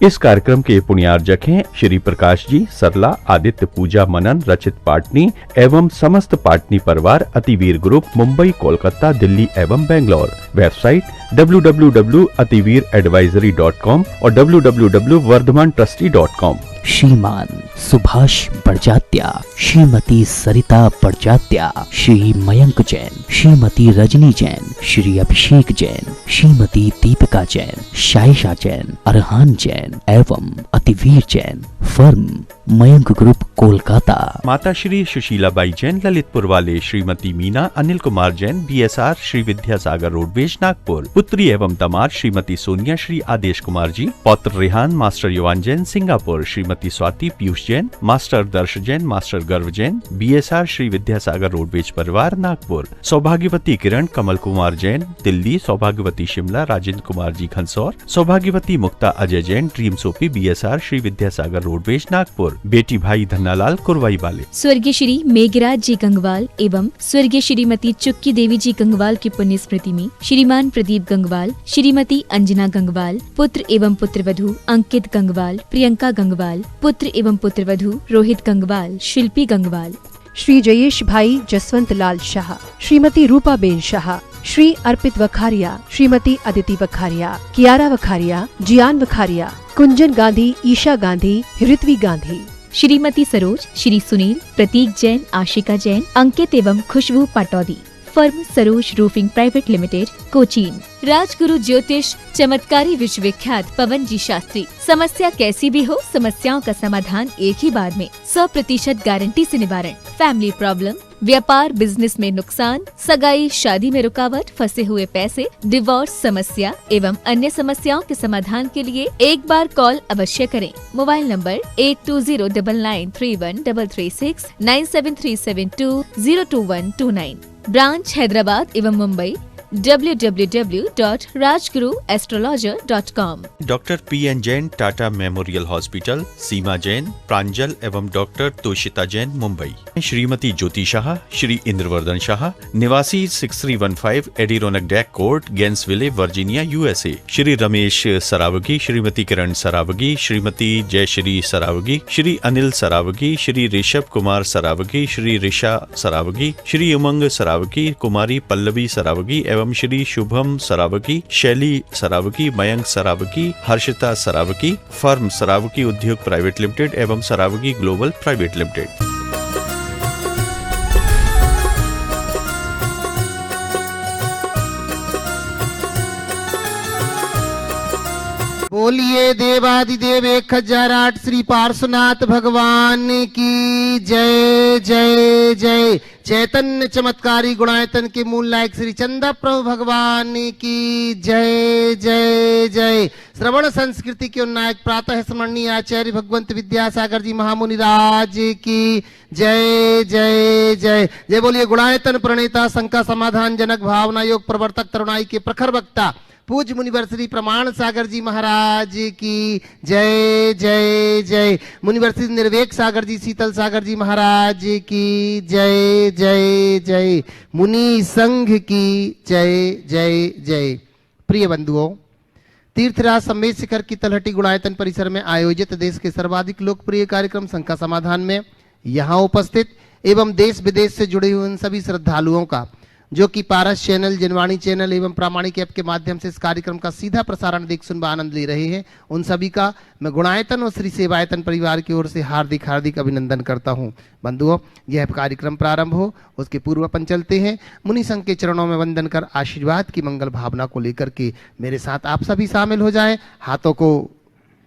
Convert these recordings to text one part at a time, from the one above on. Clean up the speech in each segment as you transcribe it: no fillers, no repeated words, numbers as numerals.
इस कार्यक्रम के पुण्यार्जक हैं श्री प्रकाश जी, सरला, आदित्य, पूजा, मनन, रचित पाटनी एवं समस्त पाटनी परिवार, अतिवीर ग्रुप, मुंबई, कोलकाता, दिल्ली एवं बेंगलोर। वेबसाइट www.ativeeradvisory.com और www.vardhamantrusty.com। श्रीमान सुभाष बड़जात्या, श्रीमती सरिता बड़जात्या, श्री मयंक जैन, श्रीमती रजनी जैन, श्री अभिषेक जैन, श्रीमती दीपिका जैन, शाइशा जैन, अरहान जैन एवं अतिवीर जैन। Firm Mayank group, Kolkata. माता श्री सुशीलाबाई जैन, ललितपुर वाले, श्रीमती मीना अनिल कुमार जैन, BSR, श्री विद्यासागर रोडवेज, नागपुर। पुत्री एवं दामाद श्रीमती सोनिया, श्री आदेश कुमार जी। पौत्र रेहान, मास्टर युवान जैन, सिंगापुर। श्रीमती स्वाति, पीयूष जैन, मास्टर दर्श जैन, मास्टर गर्व जैन, BSR, श्री विद्यासागर रोडवेज परिवार, नागपुर। सौभाग्यवती किरण, कमल कुमार जैन, दिल्ली। सौभाग्यवती शिमला, राजेंद्र कुमार जी, घनसौर। सौभाग्यवती Mukta Ajay Jain, dream soapy, BSR, Shri Vidyasagar roadways, Nagpur. बेटी भाई धन्नालाल, कुरवाई वाले। स्वर्गीय श्री मेघराज जी गंगवाल एवं स्वर्गीय श्रीमती चुक्की देवी जी गंगवाल की पुण्य स्मृति में श्रीमान प्रदीप गंगवाल, श्रीमती अंजना गंगवाल, पुत्र एवं पुत्रवधू अंकित गंगवाल, प्रियंका गंगवाल, पुत्र एवं पुत्रवधू रोहित गंगवाल, शिल्पी गंगवाल। श्री जयेश भाई जसवंत लाल शाह, श्रीमती रूपा बेन शाह, श्री अर्पित वखारिया, श्रीमती अदिति वखारिया, कियारा वखारिया, जियान वखारिया, कुंजन गांधी, ईशा गांधी, ऋत्वी गांधी। श्रीमती सरोज, श्री सुनील, प्रतीक जैन, आशिका जैन, अंकित एवं Khushboo Pataudi. Firm Saroj roofing private limited, Cochin. Rajguru ज्योतिष चमत्कारी विश्वविख्यात पवन जी शास्त्री। समस्या कैसी भी हो, समस्याओं का समाधान एक ही बार में, 100% गारंटी से निवारण। फैमिली प्रॉब्लम, व्यापार बिजनेस में नुकसान, सगाई शादी में रुकावट, फंसे हुए पैसे, डिवोर्स समस्या एवं अन्य समस्याओं के समाधान के लिए एक बार कॉल अवश्य करें। Mobile number 8209931336 9737202129। ब्रांच हैदराबाद एवं Mumbai www.rajguruastrologer.com। Doctor PN Jain, Tata memorial hospital, Seema Jain, Pranjal एवं डॉक्टर तोषिता जैन, मुंबई। श्रीमती ज्योति शाह, श्री इंद्रवर्धन शाह, निवासी 6315 Adirondack deck court, Gainesville, Virginia, USA। Shri Ramesh Saraogi, Shrimati Kiran Saraogi, Shrimati Jayashree Saraogi, Shri Anil Saraogi, Shri Rishabh Kumar Saraogi, Shri Risha Saraogi, Shri Umang Saraogi, Kumari Pallavi Saraogi एवं श्री शुभम सरावगी, शैली सरावगी, मयंक सरावगी, हर्षिता सरावगी। फर्म सरावगी उद्योग प्राइवेट लिमिटेड एवं सरावगी ग्लोबल प्राइवेट लिमिटेड। बोलिए देवादिदेव 1008 श्री पार्श्वनाथ भगवान की जय जय जय। चैतन्य चमत्कारी गुणायतन के मूल नायक श्री चंदा प्रभु भगवान की जय जय जय। श्रवण संस्कृति के नायक प्रातः स्मरणीय आचार्य भगवंत विद्यासागर जी महामुनि राज की जय जय जय जय। बोलिए गुणायतन प्रणेता, शंका समाधान जनक, भावना योग प्रवर्तक, तरुणाई के प्रखर वक्ता पूज्य मुनिवर श्री प्रमाण सागर जी महाराज की जय जय जय। मुनिवर श्री निर्वेक सागर जी, शीतल सागर जी महाराज की जय जय जय। मुनि संघ की जय जय जय। प्रिय बंधुओं, तीर्थराज सम्मेद शिखर की तलहटी गुणायतन परिसर में आयोजित देश के सर्वाधिक लोकप्रिय कार्यक्रम शंका समाधान में यहाँ उपस्थित एवं देश विदेश से जुड़े हुए उन सभी श्रद्धालुओं का जो कि पारस चैनल, जनवाणी चैनल एवं प्रामाणिक ऐप के माध्यम से इस कार्यक्रम का सीधा प्रसारण देख सुन आनंद ले रहे हैं, उन सभी का मैं गुणायतन और श्री सेवायतन परिवार की ओर से हार्दिक हार्दिक अभिनंदन करता हूं। बंधुओं, यह कार्यक्रम प्रारंभ हो उसके पूर्व अपन चलते हैं मुनि संघ के चरणों में वंदन कर आशीर्वाद की मंगल भावना को लेकर के मेरे साथ आप सभी शामिल हो जाएं। हाथों को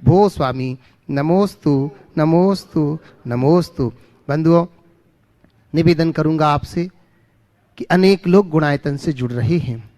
भो स्वामी नमोस्तु नमोस्तु नमोस्तु। बंधुओं, निवेदन करूंगा आपसे कि अनेक लोग गुणायतन से जुड़ रहे हैं।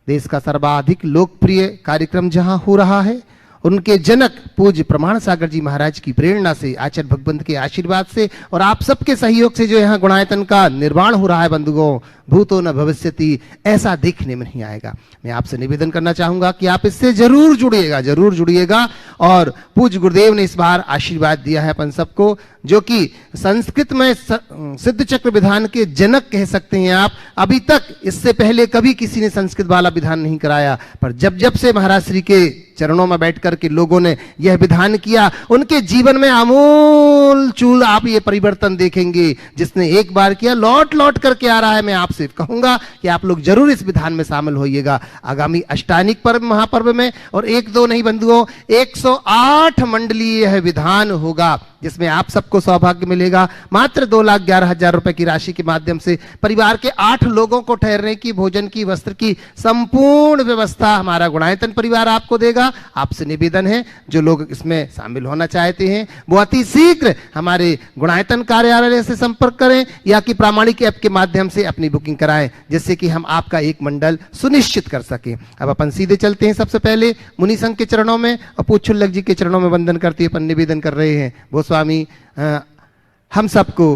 देश का सर्वाधिक लोकप्रिय कार्यक्रम जहां हो रहा है, उनके जनक पूज्य प्रमाण सागर जी महाराज की प्रेरणा से, आचार्य भगवंत के आशीर्वाद से और आप सबके सहयोग से जो यहाँ गुणायतन का निर्माण हो रहा है बंधुओं, भूतो न भविष्यति, ऐसा देखने में नहीं आएगा। मैं आपसे निवेदन करना चाहूंगा कि आप इससे जरूर जुड़िएगा। और पूज्य गुरुदेव ने इस बार आशीर्वाद दिया है अपन सबको, जो कि संस्कृत में सिद्ध चक्र विधान के जनक कह सकते हैं आप। अभी तक इससे पहले कभी किसी ने संस्कृत वाला विधान नहीं कराया, पर जब जब से महाराज श्री के चरणों में बैठकर के लोगों ने यह विधान किया, उनके जीवन में आमूल चूल आप ये परिवर्तन देखेंगे। जिसने एक बार किया लौट लौट करके आ रहा है। मैं आपसे कहूंगा कि आप लोग जरूर इस विधान में शामिल होइएगा आगामी अष्टानिक पर्व महापर्व में। और एक दो नहीं बंधुओं, 108 मंडलीय यह विधान होगा जिसमें आप सबको सौभाग्य मिलेगा। मात्र 2,11,000 रुपए की राशि के माध्यम से परिवार के 8 लोगों को ठहरने की, भोजन की, वस्त्र की संपूर्ण व्यवस्था हमारा गुणायतन परिवार आपको देगा। आपसे निवेदन है जो लोग इसमें शामिल होना चाहते हैं वो अति शीघ्र हमारे गुणायतन कार्यालय से संपर्क करें या कि प्रामाणिक ऐप के माध्यम से अपनी बुकिंग कराएं, जिससे कि हम आपका एक मंडल सुनिश्चित कर सकें। अब अपन सीधे चलते हैं सबसे पहले मुनि संघ के चरणों में और पूछुल्लक जी के चरणों में वंदन करते अपन निवेदन कर रहे हैं वो स्वामी हम सबको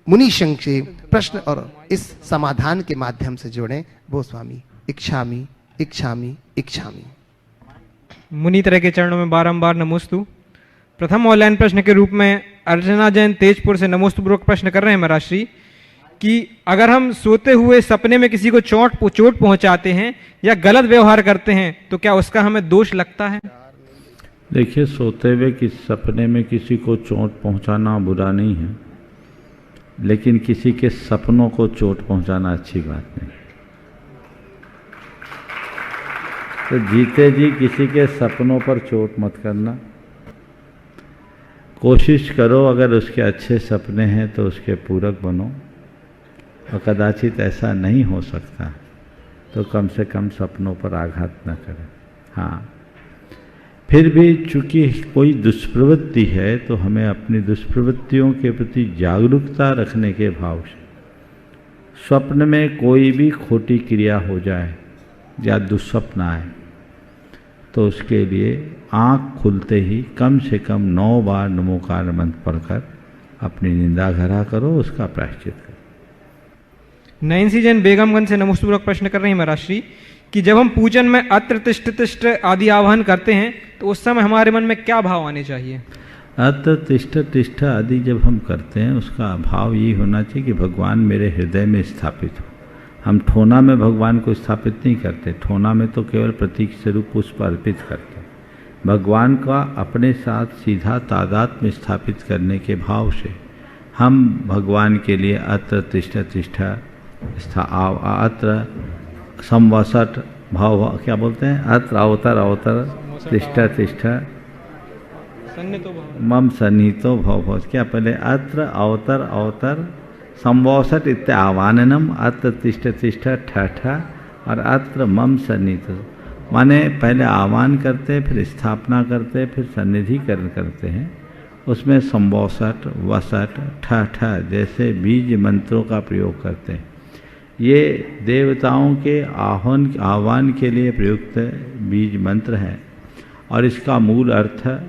मुनि संघ से प्रश्न और इस समाधान के माध्यम से जोड़ें। वो स्वामी इच्छामि इच्छामि इच्छामि। मुनि तरह के चरणों में बारंबार नमोस्तु। प्रथम ऑनलाइन प्रश्न के रूप में अर्चना जैन तेजपुर से नमोस्तु पूर्वक प्रश्न कर रहे हैं महाराष्ट्री कि अगर हम सोते हुए सपने में किसी को चोट पहुंचाते हैं या गलत व्यवहार करते हैं तो क्या उसका हमें दोष लगता है? देखिए, सोते हुए किस सपने में किसी को चोट पहुंचाना बुरा नहीं है, लेकिन किसी के सपनों को चोट पहुंचाना अच्छी बात नहीं। तो जीते जी किसी के सपनों पर चोट मत करना। कोशिश करो अगर उसके अच्छे सपने हैं तो उसके पूरक बनो, और कदाचित ऐसा नहीं हो सकता तो कम से कम सपनों पर आघात न करें। हाँ, फिर भी चूंकि कोई दुष्प्रवृत्ति है तो हमें अपनी दुष्प्रवृत्तियों के प्रति जागरूकता रखने के भाव से स्वप्न में कोई भी खोटी क्रिया हो जाए या दुस्वप्न आए तो उसके लिए आँख खुलते ही कम से कम 9 बार नमोकार मंत्र पढ़कर अपनी निंदा घरा करो, उसका प्रायश्चित करो। नयनसी जैन बेगमगंज से नमोस्तुपूर्वक प्रश्न कर रही हैं महाराष्ट्री कि जब हम पूजन में अत्र तिष्ठ तिष्ठ आदि आह्वान करते हैं तो उस समय हमारे मन में क्या भाव आने चाहिए? अत्र तिष्ठ तिष्ठ आदि जब हम करते हैं उसका भाव ये होना चाहिए कि भगवान मेरे हृदय में स्थापित हो। हम ठोना में भगवान को स्थापित नहीं करते, ठोना में तो केवल प्रतीक स्वरूप पुष्प अर्पित करते। भगवान का अपने साथ सीधा तादात्म्य में स्थापित करने के भाव से हम भगवान के लिए अत्र तिष्ठ तिष्ठ अत्र संवसट भाव क्या बोलते हैं, अत्र अवतर अवतर तिष्ठ तिष्ठ मम सन्निहितो भव। क्या पहले अत्र अवतर अवतर संवसट इत्य आवाननम अत्र तिष्ठ तिष्ठ ठ और अत्र मम सन्निहितो, माने पहले आह्वान करते फिर स्थापना करते फिर सन्निधिकरण करते हैं। उसमें संवसट वसट ठ जैसे बीज मंत्रों का प्रयोग करते हैं। ये देवताओं के आह्वान के लिए प्रयुक्त बीज मंत्र है और इसका मूल अर्थ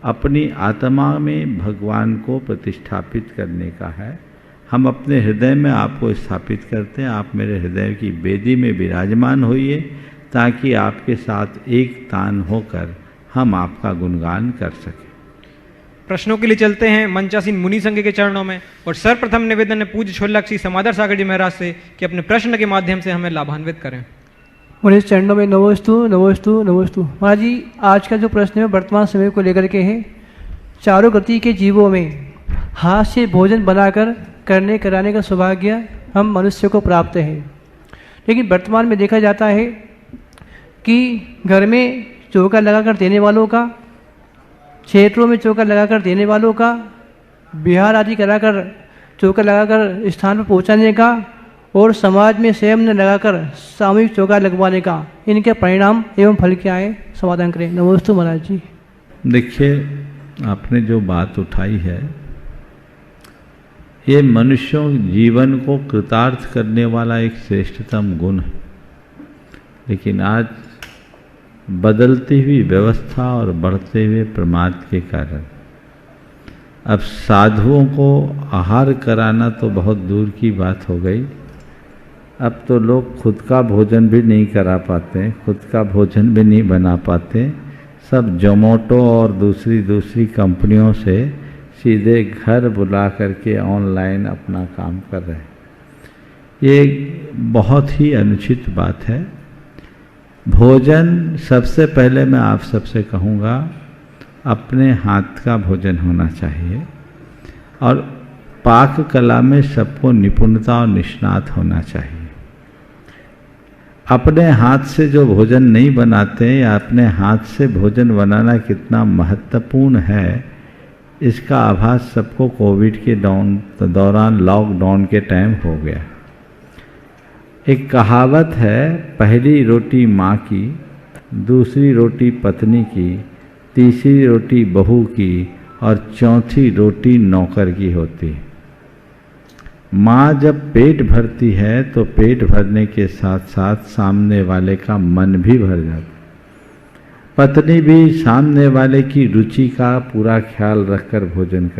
अपनी आत्मा में भगवान को प्रतिष्ठापित करने का है। हम अपने हृदय में आपको स्थापित करते हैं, आप मेरे हृदय की वेदी में विराजमान होइए ताकि आपके साथ एक तान होकर हम आपका गुणगान कर सकें। प्रश्नों के लिए चलते हैं मंचासीन मुनि संघ के चरणों में और सर्वप्रथम निवेदन है पूज्य छोलक श्री समादर सागर जी महाराज से कि अपने प्रश्न के माध्यम से हमें लाभान्वित करें। मुझे चरणों में नमोस्तु नमोस्तु नमोस्तु। महाराज जी, आज का जो प्रश्न है वर्तमान समय को लेकर के है। चारों गति के जीवों में हाथ से भोजन बनाकर करने कराने का सौभाग्य हम मनुष्य को प्राप्त है, लेकिन वर्तमान में देखा जाता है कि घर में चौका लगाकर देने वालों का, क्षेत्रों में चौका लगाकर देने वालों का, बिहार आदि कराकर चौका लगाकर स्थान पर पहुंचाने का और समाज में स्वयं ने लगाकर सामूहिक चौका लगवाने का, इनके परिणाम एवं फल क्या है, समाधान करें। नमोस्तु महाराज जी। देखिए, आपने जो बात उठाई है ये मनुष्यों जीवन को कृतार्थ करने वाला एक श्रेष्ठतम गुण है, लेकिन आज बदलती हुई व्यवस्था और बढ़ते हुए प्रमाद के कारण अब साधुओं को आहार कराना तो बहुत दूर की बात हो गई। अब तो लोग खुद का भोजन भी नहीं करा पाते, खुद का भोजन भी नहीं बना पाते। सब जोमैटो और दूसरी कंपनियों से सीधे घर बुला करके ऑनलाइन अपना काम कर रहे हैं। ये बहुत ही अनुचित बात है। भोजन सबसे पहले मैं आप सबसे कहूँगा अपने हाथ का भोजन होना चाहिए, और पाक कला में सबको निपुणता और निष्णात होना चाहिए। अपने हाथ से जो भोजन नहीं बनाते या अपने हाथ से भोजन बनाना कितना महत्वपूर्ण है, इसका आभास सबको कोविड के दौरान लॉकडाउन के टाइम हो गया। एक कहावत है, पहली रोटी माँ की, दूसरी रोटी पत्नी की, तीसरी रोटी बहू की और चौथी रोटी नौकर की होती है। माँ जब पेट भरती है तो पेट भरने के साथ साथ सामने वाले का मन भी भर जाता। पत्नी भी सामने वाले की रुचि का पूरा ख्याल रखकर भोजन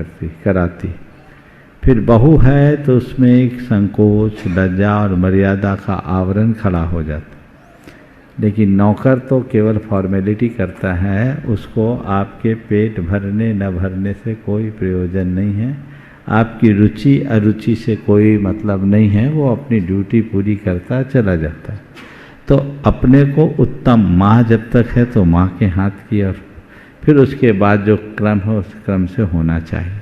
कराती। फिर बहू है तो उसमें एक संकोच, लज्जा और मर्यादा का आवरण खड़ा हो जाता। लेकिन नौकर तो केवल फॉर्मेलिटी करता है, उसको आपके पेट भरने न भरने से कोई प्रयोजन नहीं है, आपकी रुचि अरुचि से कोई मतलब नहीं है, वो अपनी ड्यूटी पूरी करता चला जाता है। तो अपने को उत्तम माँ जब तक है तो माँ के हाथ की, और फिर उसके बाद जो क्रम है उस क्रम से होना चाहिए।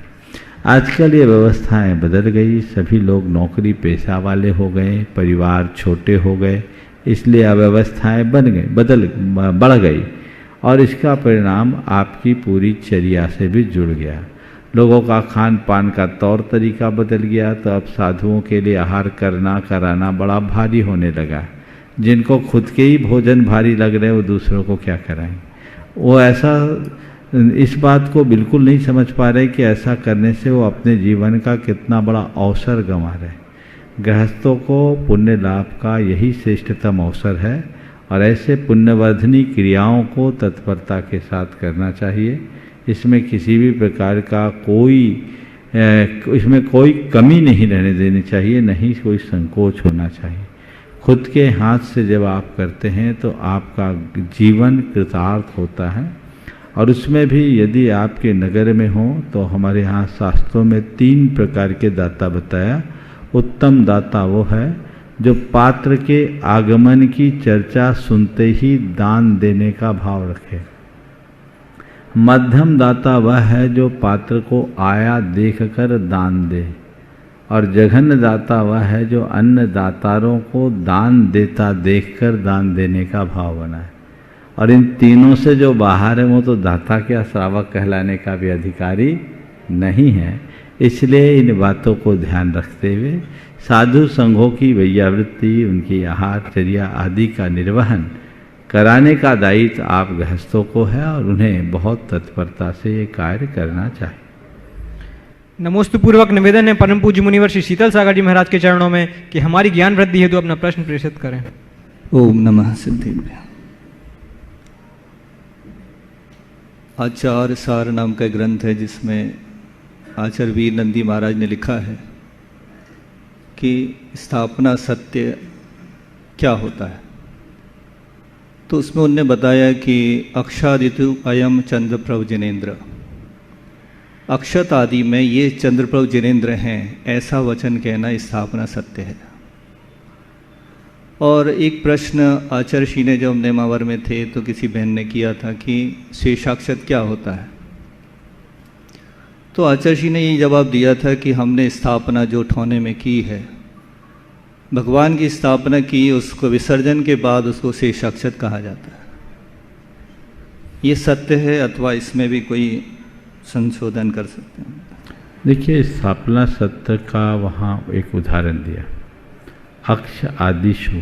आजकल ये व्यवस्थाएं बदल गई, सभी लोग नौकरी पेशा वाले हो गए, परिवार छोटे हो गए, इसलिए अव्यवस्थाएं बढ़ गई, और इसका परिणाम आपकी पूरी चर्या से भी जुड़ गया। लोगों का खान पान का तौर तरीका बदल गया, तो अब साधुओं के लिए आहार कराना बड़ा भारी होने लगा। जिनको खुद के ही भोजन भारी लग रहे वो दूसरों को क्या कराएं। वो ऐसा इस बात को बिल्कुल नहीं समझ पा रहे कि ऐसा करने से वो अपने जीवन का कितना बड़ा अवसर गंवा रहे। गृहस्थों को पुण्य लाभ का यही श्रेष्ठतम अवसर है, और ऐसे पुण्यवर्धनी क्रियाओं को तत्परता के साथ करना चाहिए। इसमें किसी भी प्रकार का इसमें कोई कमी नहीं रहने देनी चाहिए, नहीं कोई संकोच होना चाहिए। खुद के हाथ से जब आप करते हैं तो आपका जीवन कृतार्थ होता है। और उसमें भी यदि आपके नगर में हो तो हमारे यहाँ शास्त्रों में 3 प्रकार के दाता बताया। उत्तम दाता वो है जो पात्र के आगमन की चर्चा सुनते ही दान देने का भाव रखे। मध्यम दाता वह है जो पात्र को आया देखकर दान दे, और जघन्य दाता वह है जो अन्य दातारों को दान देता देखकर दान देने का भाव बनाए। और इन तीनों से जो बाहर है वो तो दाता क्या श्रावक कहलाने का भी अधिकारी नहीं है। इसलिए इन बातों को ध्यान रखते हुए साधु संघों की वैयावृत्ति, उनकी आहारचर्या आदि का निर्वहन कराने का दायित्व आप गृहस्थों को है, और उन्हें बहुत तत्परता से ये कार्य करना चाहिए। नमोस्तु पूर्वक निवेदन है परम पूज्य मुनिवर श्री शीतल सागर जी महाराज के चरणों में कि हमारी ज्ञान वृद्धि हेतु अपना प्रश्न प्रेषित करें। ओम नमः सिद्धिभ्य। आचार्य सार नाम का ग्रंथ है जिसमें आचार्य वीर नंदी महाराज ने लिखा है कि स्थापना सत्य क्या होता है। तो उसमें उनने बताया कि अक्षादितु अयम चंद्रप्रभ जिनेन्द्र, अक्षत आदि में ये चंद्रप्रभ जिनेन्द्र हैं, ऐसा वचन कहना स्थापना सत्य है। और एक प्रश्न आचार्य श्री ने जब नेमावर में थे तो किसी बहन ने किया था कि शेषाक्षत क्या होता है। तो आचार्य श्री ने यही जवाब दिया था कि हमने स्थापना जो ठौने में की है, भगवान की स्थापना की, उसको विसर्जन के बाद उसको शेषाक्षत कहा जाता है। ये सत्य है अथवा इसमें भी कोई संशोधन कर सकते हैं? देखिए, स्थापना सत्य का वहाँ एक उदाहरण दिया, अक्ष आदिशु,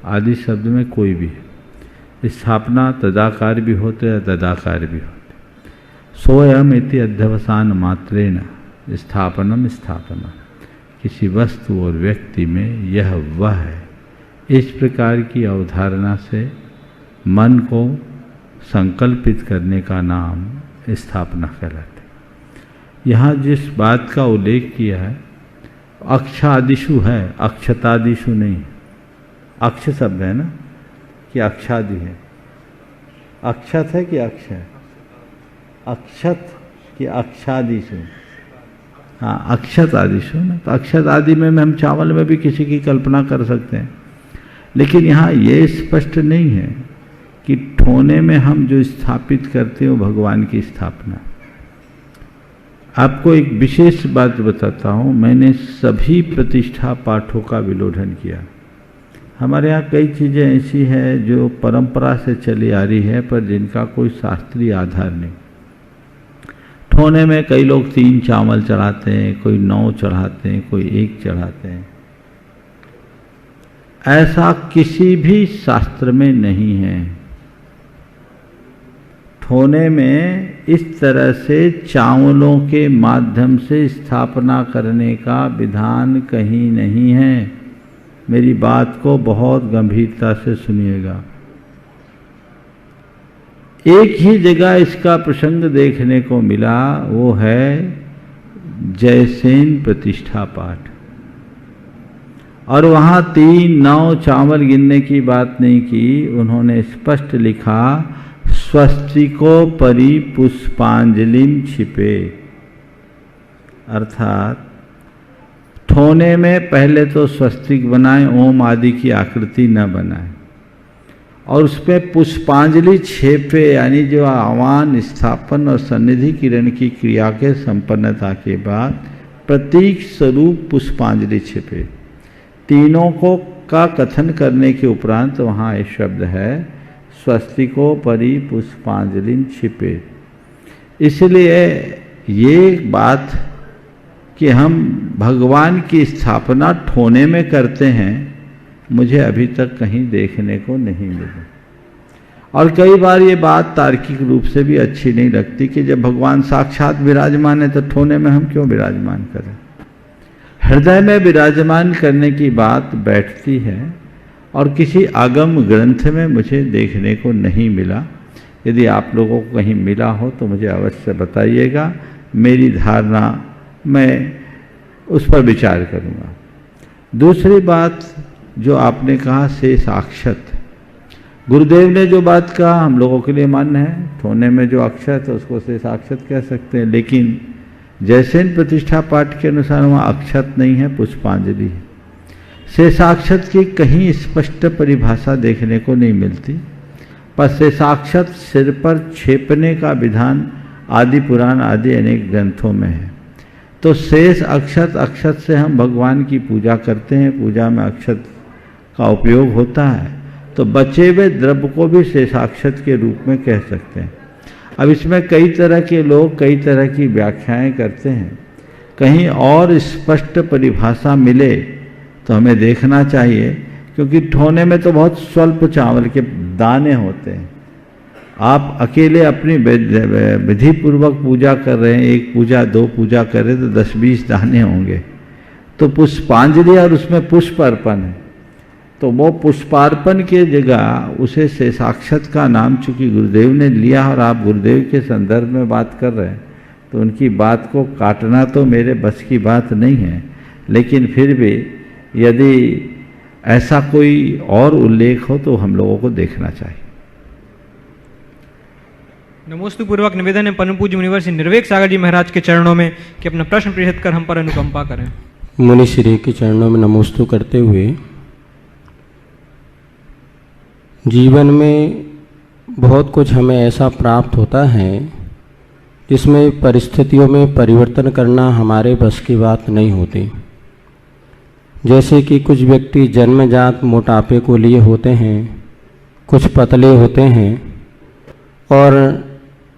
आदि शब्द में कोई भी है। स्थापना तदाकार भी होते हैं तदाकार भी होते। सोयम इति अध्यवसान मात्रेण स्थापनम स्थापना, किसी वस्तु और व्यक्ति में यह वह है, इस प्रकार की अवधारणा से मन को संकल्पित करने का नाम स्थापना कहलाते। यहाँ जिस बात का उल्लेख किया है अक्षादिशु है, अक्षतादिशु नहीं। अक्ष शब्द है ना, कि अक्षादि है। अक्षत है कि अक्ष है? अक्षत कि अक्षादिशु? हाँ, अक्षत आदिशु ना। तो अक्षत आदि में हम चावल में भी किसी की कल्पना कर सकते हैं, लेकिन यहाँ ये स्पष्ट नहीं है। कि ठोने में हम जो स्थापित करते हैं वो भगवान की स्थापना। आपको एक विशेष बात बताता हूँ, मैंने सभी प्रतिष्ठा पाठों का विलोडन किया। हमारे यहाँ कई चीज़ें ऐसी हैं जो परंपरा से चली आ रही है पर जिनका कोई शास्त्रीय आधार नहीं। ठोने में कई लोग 3 चावल चढ़ाते हैं, कोई 9 चढ़ाते हैं, कोई 1 चढ़ाते हैं। ऐसा किसी भी शास्त्र में नहीं है। ठोने में इस तरह से चावलों के माध्यम से स्थापना करने का विधान कहीं नहीं है। मेरी बात को बहुत गंभीरता से सुनिएगा। एक ही जगह इसका प्रसंग देखने को मिला, वो है जयसेन प्रतिष्ठा पाठ, और वहाँ 3 9 चावल गिनने की बात नहीं की। उन्होंने स्पष्ट लिखा स्वस्तिको परि पुष्पांजलिम छिपे, अर्थात ठोने में पहले तो स्वस्तिक बनाए, ओम आदि की आकृति न बनाए, और उसमें पुष्पांजलि छेपे, यानी जो आह्वान, स्थापन और सन्निधि किरण की क्रिया के संपन्नता के बाद प्रतीक स्वरूप पुष्पांजलि छिपे। तीनों को का कथन करने के उपरांत वहाँ एक शब्द है स्वस्तिको परि पुष्पांजलि छिपे। इसलिए ये बात कि हम भगवान की स्थापना ठोने में करते हैं, मुझे अभी तक कहीं देखने को नहीं मिला। और कई बार ये बात तार्किक रूप से भी अच्छी नहीं लगती कि जब भगवान साक्षात विराजमान है तो ठोने में हम क्यों विराजमान करें। हृदय में विराजमान करने की बात बैठती है और किसी आगम ग्रंथ में मुझे देखने को नहीं मिला। यदि आप लोगों को कहीं मिला हो तो मुझे अवश्य बताइएगा, मेरी धारणा मैं उस पर विचार करूँगा। दूसरी बात जो आपने कहा शेषाक्षत, गुरुदेव ने जो बात कहा हम लोगों के लिए मान्य है। ठोने में जो अक्षत है उसको शेषाक्षत कह सकते हैं, लेकिन जयसेन प्रतिष्ठा पाठ के अनुसार वहाँ अक्षत नहीं है, पुष्पांजलि है। शेषाक्षत की कहीं स्पष्ट परिभाषा देखने को नहीं मिलती, पर शेषाक्षत सिर पर छेपने का विधान आदि पुराण आदि अनेक ग्रंथों में है। तो शेष अक्षत, अक्षत से हम भगवान की पूजा करते हैं, पूजा में अक्षत का उपयोग होता है, तो बचे हुए द्रव्य को भी शेषाक्षत के रूप में कह सकते हैं। अब इसमें कई तरह के लोग कई तरह की व्याख्याएं करते हैं। कहीं और स्पष्ट परिभाषा मिले तो हमें देखना चाहिए, क्योंकि ठोने में तो बहुत स्वल्प चावल के दाने होते हैं। आप अकेले अपनी विधि पूर्वक पूजा कर रहे हैं, 1 पूजा 2 पूजा कर रहे तो 10-20 दाने होंगे। तो पुष्पांजलि और उसमें पुष्प अर्पण है, तो वो पुष्पार्पण की जगह उसे शेषाक्षत का नाम चूंकि गुरुदेव ने लिया और आप गुरुदेव के संदर्भ में बात कर रहे हैं, तो उनकी बात को काटना तो मेरे बस की बात नहीं है। लेकिन फिर भी यदि ऐसा कोई और उल्लेख हो तो हम लोगों को देखना चाहिए। नमोस्तु पूर्वक निवेदन है परम पूज्य मुनिवर श्री निर्वेक सागर जी महाराज के चरणों में कि अपना प्रश्न प्रेषित कर हम पर अनुकंपा करें। मुनि श्री के चरणों में नमोस्तु करते हुए, जीवन में बहुत कुछ हमें ऐसा प्राप्त होता है जिसमें परिस्थितियों में परिवर्तन करना हमारे बस की बात नहीं होती। जैसे कि कुछ व्यक्ति जन्मजात मोटापे को लिए होते हैं, कुछ पतले होते हैं, और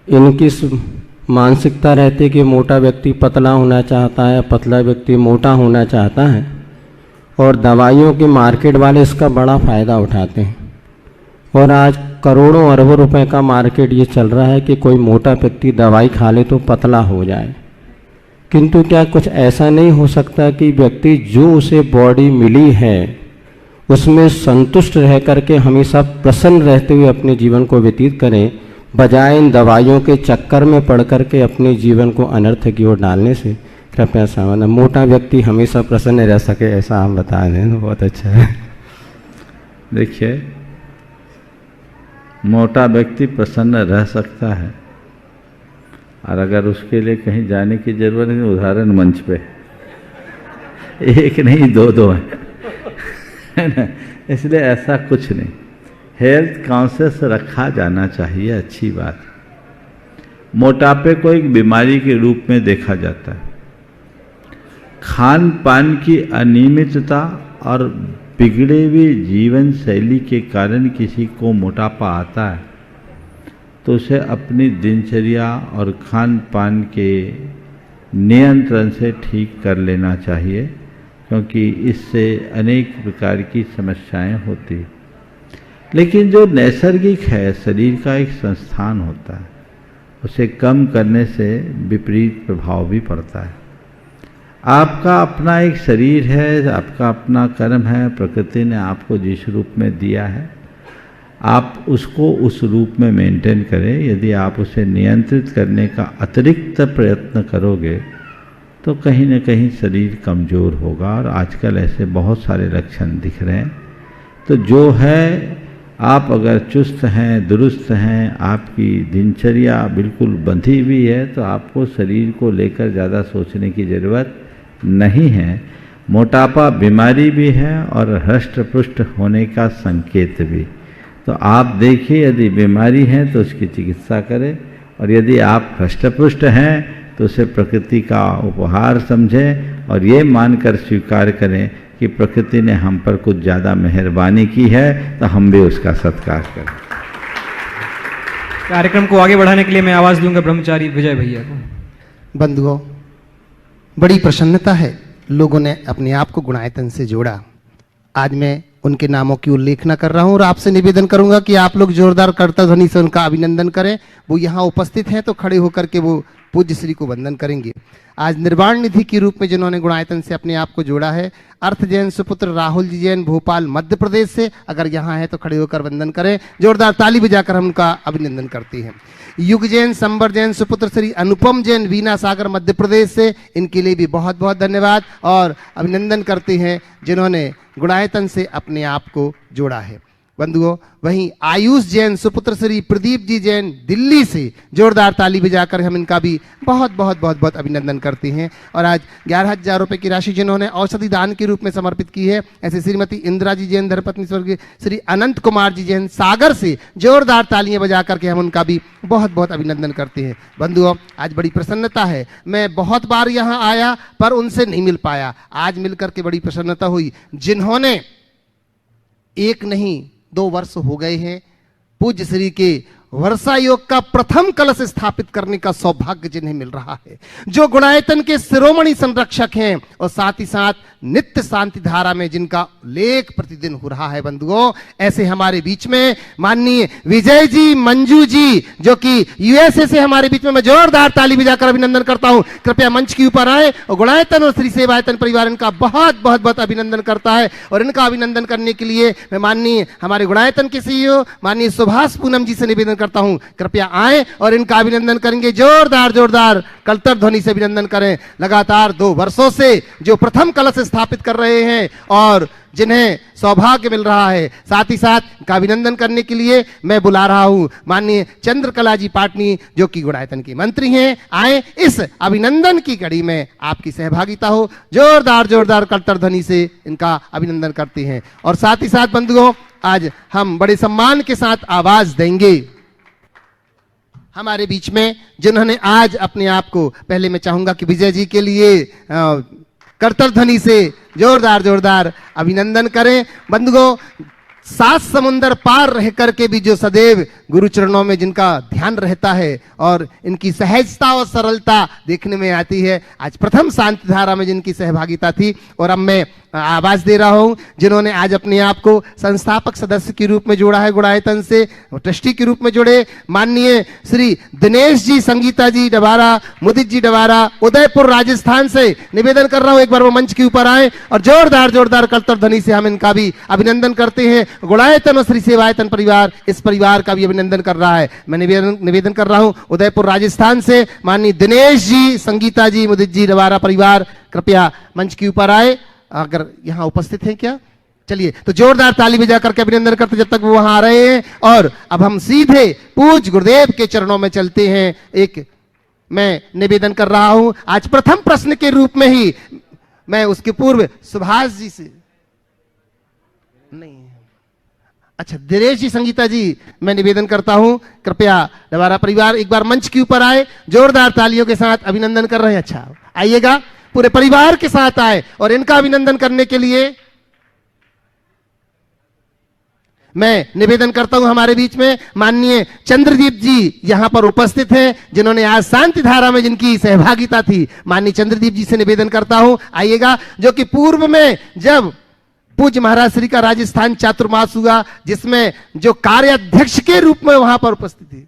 इनकी मानसिकता रहती है कि मोटा व्यक्ति पतला होना चाहता है, पतला व्यक्ति मोटा होना चाहता है, और दवाइयों के मार्केट वाले इसका बड़ा फ़ायदा उठाते हैं। और आज करोड़ों अरबों रुपए का मार्केट ये चल रहा है कि कोई मोटा व्यक्ति दवाई खा ले तो पतला हो जाए। किंतु क्या कुछ ऐसा नहीं हो सकता कि व्यक्ति जो उसे बॉडी मिली है उसमें संतुष्ट रह करके हमेशा प्रसन्न रहते हुए अपने जीवन को व्यतीत करें, बजाय इन दवाइयों के चक्कर में पड़ करके अपने जीवन को अनर्थ की ओर डालने से? कृपया सावधान। मोटा व्यक्ति हमेशा प्रसन्न रह सके ऐसा आप बता दें तो बहुत अच्छा है। देखिए, मोटा व्यक्ति प्रसन्न रह सकता है, और अगर उसके लिए कहीं जाने की जरूरत नहीं, उदाहरण मंच पे 1 नहीं 2 है ना। इसलिए ऐसा कुछ नहीं हेल्थ कॉन्शियस रखा जाना चाहिए, अच्छी बात। मोटापे को एक बीमारी के रूप में देखा जाता है। खान पान की अनियमितता और बिगड़े हुए जीवन शैली के कारण किसी को मोटापा आता है तो उसे अपनी दिनचर्या और खान पान के नियंत्रण से ठीक कर लेना चाहिए, क्योंकि इससे अनेक प्रकार की समस्याएं होती। लेकिन जो नैसर्गिक है, शरीर का एक संस्थान होता है, उसे कम करने से विपरीत प्रभाव भी पड़ता है। आपका अपना एक शरीर है, आपका अपना कर्म है, प्रकृति ने आपको जिस रूप में दिया है आप उसको उस रूप में मेंटेन करें। यदि आप उसे नियंत्रित करने का अतिरिक्त प्रयत्न करोगे तो कहीं न कहीं शरीर कमज़ोर होगा, और आजकल ऐसे बहुत सारे लक्षण दिख रहे हैं। तो जो है, आप अगर चुस्त हैं, दुरुस्त हैं, आपकी दिनचर्या बिल्कुल बंधी हुई है, तो आपको शरीर को लेकर ज़्यादा सोचने की ज़रूरत नहीं है। मोटापा बीमारी भी है और हृष्ट पुष्ट होने का संकेत भी। तो आप देखिए, यदि बीमारी है तो उसकी चिकित्सा करें, और यदि आप हृष्ट-पुष्ट हैं तो उसे प्रकृति का उपहार समझें और ये मानकर स्वीकार करें कि प्रकृति ने हम पर कुछ ज़्यादा मेहरबानी की है, तो हम भी उसका सत्कार करें। कार्यक्रम को आगे बढ़ाने के लिए मैं आवाज़ दूंगा ब्रह्मचारी विजय भैया को। बंधुओं, बड़ी प्रसन्नता है, लोगों ने अपने आप को गुणायतन से जोड़ा। आज मैं उनके नामों की उल्लेख न कर रहा हूं और आपसे निवेदन करूंगा कि आप लोग जोरदार करतल ध्वनि से उनका अभिनंदन करें। वो यहाँ उपस्थित हैं तो खड़े होकर के वो पूज्य श्री को वंदन करेंगे। आज निर्वाण निधि के रूप में जिन्होंने गुणायतन से अपने आप को जोड़ा है, अर्थ जैन सुपुत्र राहुल जी जैन, भोपाल मध्य प्रदेश से, अगर यहाँ है तो खड़े होकर वंदन करें। जोरदार ताली बजाकर हम उनका अभिनंदन करते हैं। युग जैन संबर जैन सुपुत्र श्री अनुपम जैन, वीना सागर मध्य प्रदेश से, इनके लिए भी बहुत बहुत धन्यवाद और अभिनंदन करते हैं जिन्होंने गुणायतन से अपने आप को जोड़ा है। बंधुओं, वहीं आयुष जैन सुपुत्र श्री प्रदीप जी जैन, दिल्ली से, जोरदार ताली बजाकर हम इनका भी बहुत बहुत बहुत बहुत अभिनंदन करते हैं। और आज 11,000 रुपये की राशि जिन्होंने औषधि दान के रूप में समर्पित की है, ऐसे श्रीमती इंदिरा जी जैन, धर्मपत्नी स्वर्गीय श्री अनंत कुमार जी जैन, सागर से, जोरदार तालियां बजा करके हम उनका भी बहुत बहुत अभिनंदन करते हैं। बंधुओं, आज बड़ी प्रसन्नता है, मैं बहुत बार यहाँ आया पर उनसे नहीं मिल पाया, आज मिलकर के बड़ी प्रसन्नता हुई। जिन्होंने एक नहीं 2 वर्ष हो गए हैं पूज्य श्री के वर्षा योग का प्रथम कलश स्थापित करने का सौभाग्य जिन्हें मिल रहा है, जो गुणायतन के शिरोमणि संरक्षक हैं और साथ ही साथ नित्य शांति धारा में जिनका लेख प्रतिदिन हो रहा है। बंधुओं, ऐसे हमारे बीच में माननीय विजय जी, मंजू जी, जो कि यूएसए से हमारे बीच में, मैं जोरदार ताली बजाकर अभिनंदन करता हूं। कृपया मंच के ऊपर आए और गुणायतन और श्री सेवायतन परिवार इनका बहुत बहुत बहुत अभिनंदन करता है। और इनका अभिनंदन करने के लिए मैं माननीय हमारे गुणायतन के सीईओ माननीय सुभाष पूनम जी से निवेदन करता हूं, कृपया आए और इनका अभिनंदन करेंगे। जोरदार जोरदार कलतर ध्वनि से अभिनंदन करें। लगातार 2 वर्षों से जो प्रथम कलश स्थापित कर रहे हैं और जिन्हें सौभाग्य मिल रहा है, साथ ही साथ इनका अभिनंदन करने के लिए मैं बुला रहा हूं माननीय चंद्रकला जी पाटनी, जो कि गुणायतन की मंत्री हैं। आए, इस अभिनंदन की कड़ी में आपकी सहभागिता हो। जोरदार जोरदार कलतर ध्वनि से इनका अभिनंदन करते हैं। और साथ ही साथ बंधुओं, आज हम बड़े सम्मान के साथ आवाज देंगे हमारे बीच में जिन्होंने आज अपने आप को, पहले मैं चाहूंगा कि विजय जी के लिए करतल ध्वनि से जोरदार जोरदार अभिनंदन करें। बंधुओं, 7 समुंदर पार रह करके भी जो सदैव गुरु चरणों में जिनका ध्यान रहता है और इनकी सहजता और सरलता देखने में आती है, आज प्रथम शांति धारा में जिनकी सहभागिता थी। और अब मैं आवाज दे रहा हूं जिन्होंने आज अपने आप को संस्थापक सदस्य के रूप में जोड़ा है गुणायतन से, ट्रस्टी के रूप में जुड़े माननीय श्री दिनेश जी, संगीता जी डबारा, मुदित जी डबारा, उदयपुर राजस्थान से। निवेदन कर रहा हूं एक बार वो मंच के ऊपर आए और जोरदार जोरदार कलतर ध्वनि से हम इनका भी अभिनंदन करते हैं। गुणायतन और श्री सेवायतन परिवार, इस परिवार का भी अभिनंदन कर रहा है। मैं निवेदन कर रहा हूं उदयपुर राजस्थान से माननीय दिनेश जी, संगीता जी, मुदित जी डबारा परिवार, कृपया मंच के ऊपर आए, अगर यहां उपस्थित हैं क्या। चलिए, तो जोरदार ताली बजा करके अभिनंदन करते जब तक वो वहां आ रहे हैं। और अब हम सीधे पूज्य गुरुदेव के चरणों में चलते हैं। एक मैं निवेदन कर रहा हूं, आज प्रथम प्रश्न के रूप में ही मैं उसके पूर्व सुभाष जी से नहीं, अच्छा, दिनेश जी, संगीता जी, मैं निवेदन करता हूं कृपया दोबारा परिवार एक बार मंच के ऊपर आए, जोरदार तालियों के साथ अभिनंदन कर रहे हैं। अच्छा, आइएगा, पूरे परिवार के साथ आए और इनका अभिनंदन करने के लिए मैं निवेदन करता हूं हमारे बीच में माननीय चंद्रदीप जी यहां पर उपस्थित हैं, जिन्होंने आज शांति धारा में जिनकी सहभागिता थी। माननीय चंद्रदीप जी से निवेदन करता हूं, आइएगा, जो कि पूर्व में जब पूज्य महाराज श्री का राजस्थान चातुर्मास हुआ, जिसमें जो कार्याध्यक्ष के रूप में वहां पर उपस्थित थे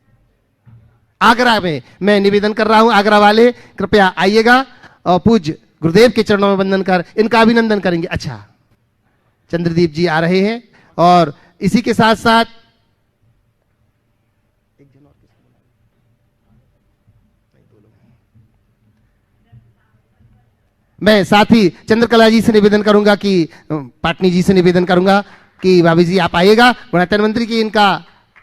आगरा में, मैं निवेदन कर रहा हूं आगरा वाले कृपया आइएगा और पूज्य गुरुदेव के चरणों में वंदन कर इनका अभिनंदन करेंगे। अच्छा, चंद्रदीप जी आ रहे हैं और इसी के साथ साथ मैं साथ ही चंद्रकला जी से निवेदन करूंगा कि पाटनी जी से निवेदन करूंगा कि भाभी जी आप आइएगा, गुणायतन मंत्री की इनका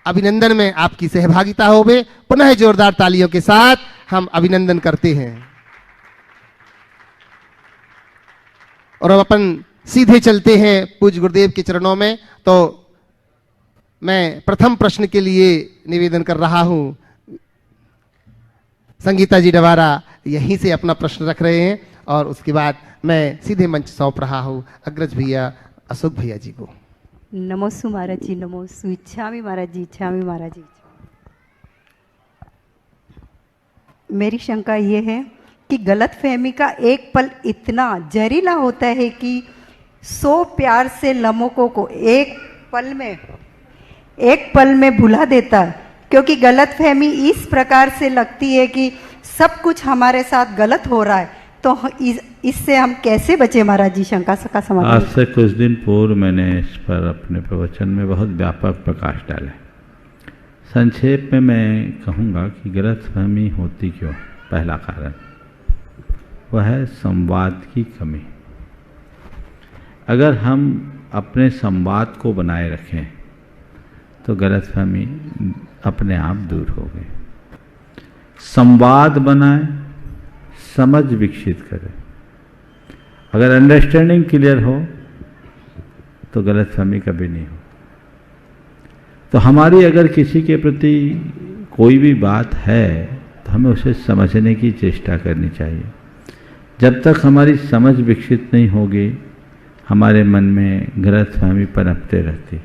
अभिनंदन में आपकी सहभागिता होवे। पुनः जोरदार तालियों के साथ हम अभिनंदन करते हैं और अब अपन सीधे चलते हैं पूज्य गुरुदेव के चरणों में। तो मैं प्रथम प्रश्न के लिए निवेदन कर रहा हूं, संगीता जी डवारा यहीं से अपना प्रश्न रख रहे हैं और उसके बाद मैं सीधे मंच सौंप रहा हूं अग्रज भैया अशोक भैया जी को। नमोस्तु महाराज जी, नमोस्तु, इच्छामि महाराज जी, इच्छामि महाराज जी। मेरी शंका ये है कि गलतफहमी का एक पल इतना जहरीला होता है कि 100 प्यार से लम्हों को एक पल में भुला देता है, क्योंकि गलतफहमी इस प्रकार से लगती है कि सब कुछ हमारे साथ गलत हो रहा है। तो इससे हम कैसे बचे महाराज जी? शंका का समाधान। आज से कुछ दिन पूर्व मैंने इस पर अपने प्रवचन में बहुत व्यापक प्रकाश डाला। संक्षेप में मैं कहूँगा कि गलतफहमी होती क्यों। पहला कारण वह है संवाद की कमी। अगर हम अपने संवाद को बनाए रखें तो गलतफहमी अपने आप दूर हो गई। संवाद बनाए, समझ विकसित करें। अगर अंडरस्टैंडिंग क्लियर हो तो गलतफहमी कभी नहीं हो। तो हमारी अगर किसी के प्रति कोई भी बात है तो हमें उसे समझने की चेष्टा करनी चाहिए। जब तक हमारी समझ विकसित नहीं होगी हमारे मन में गलतफहमी पनपते रहती।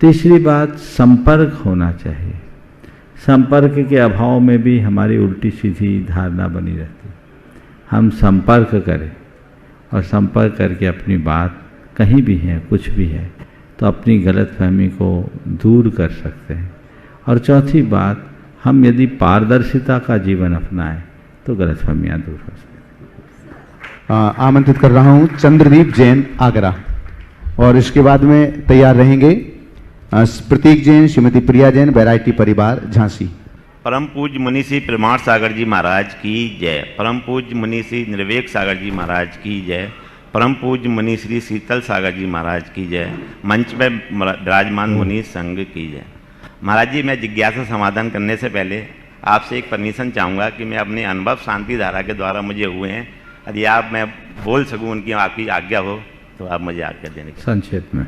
तीसरी बात, संपर्क होना चाहिए। संपर्क के अभाव में भी हमारी उल्टी सीधी धारणा बनी रहती। हम संपर्क करें और संपर्क करके अपनी बात कहीं भी है, कुछ भी है, तो अपनी गलतफहमी को दूर कर सकते हैं। और चौथी बात, हम यदि पारदर्शिता का जीवन अपनाएं तो गलतफहमियां दूर हो सकती हैं। आमंत्रित कर रहा हूं चंद्रदीप जैन आगरा, और इसके बाद में तैयार रहेंगे प्रतीक जैन, श्रीमती प्रिया जैन, वैरायटी परिवार झांसी। परम पूज्य मुनीश्री प्रमाण सागर जी महाराज की जय। परम पूज्य मुनीश्री निर्वेक सागर जी महाराज की जय। परम पूज्य मुनीश्री शीतल सागर जी महाराज की जय। मंच में विराजमान मुनि संघ की जय। महाराज जी, मैं जिज्ञासा समाधान करने से पहले आपसे एक परमिशन चाहूँगा कि मैं अपने अनुभव शांति धारा के द्वारा मुझे हुए हैं, यदि आप मैं बोल सकूँ, उनकी आपकी आज्ञा हो तो आप मुझे आज्ञा देने की। संक्षेप में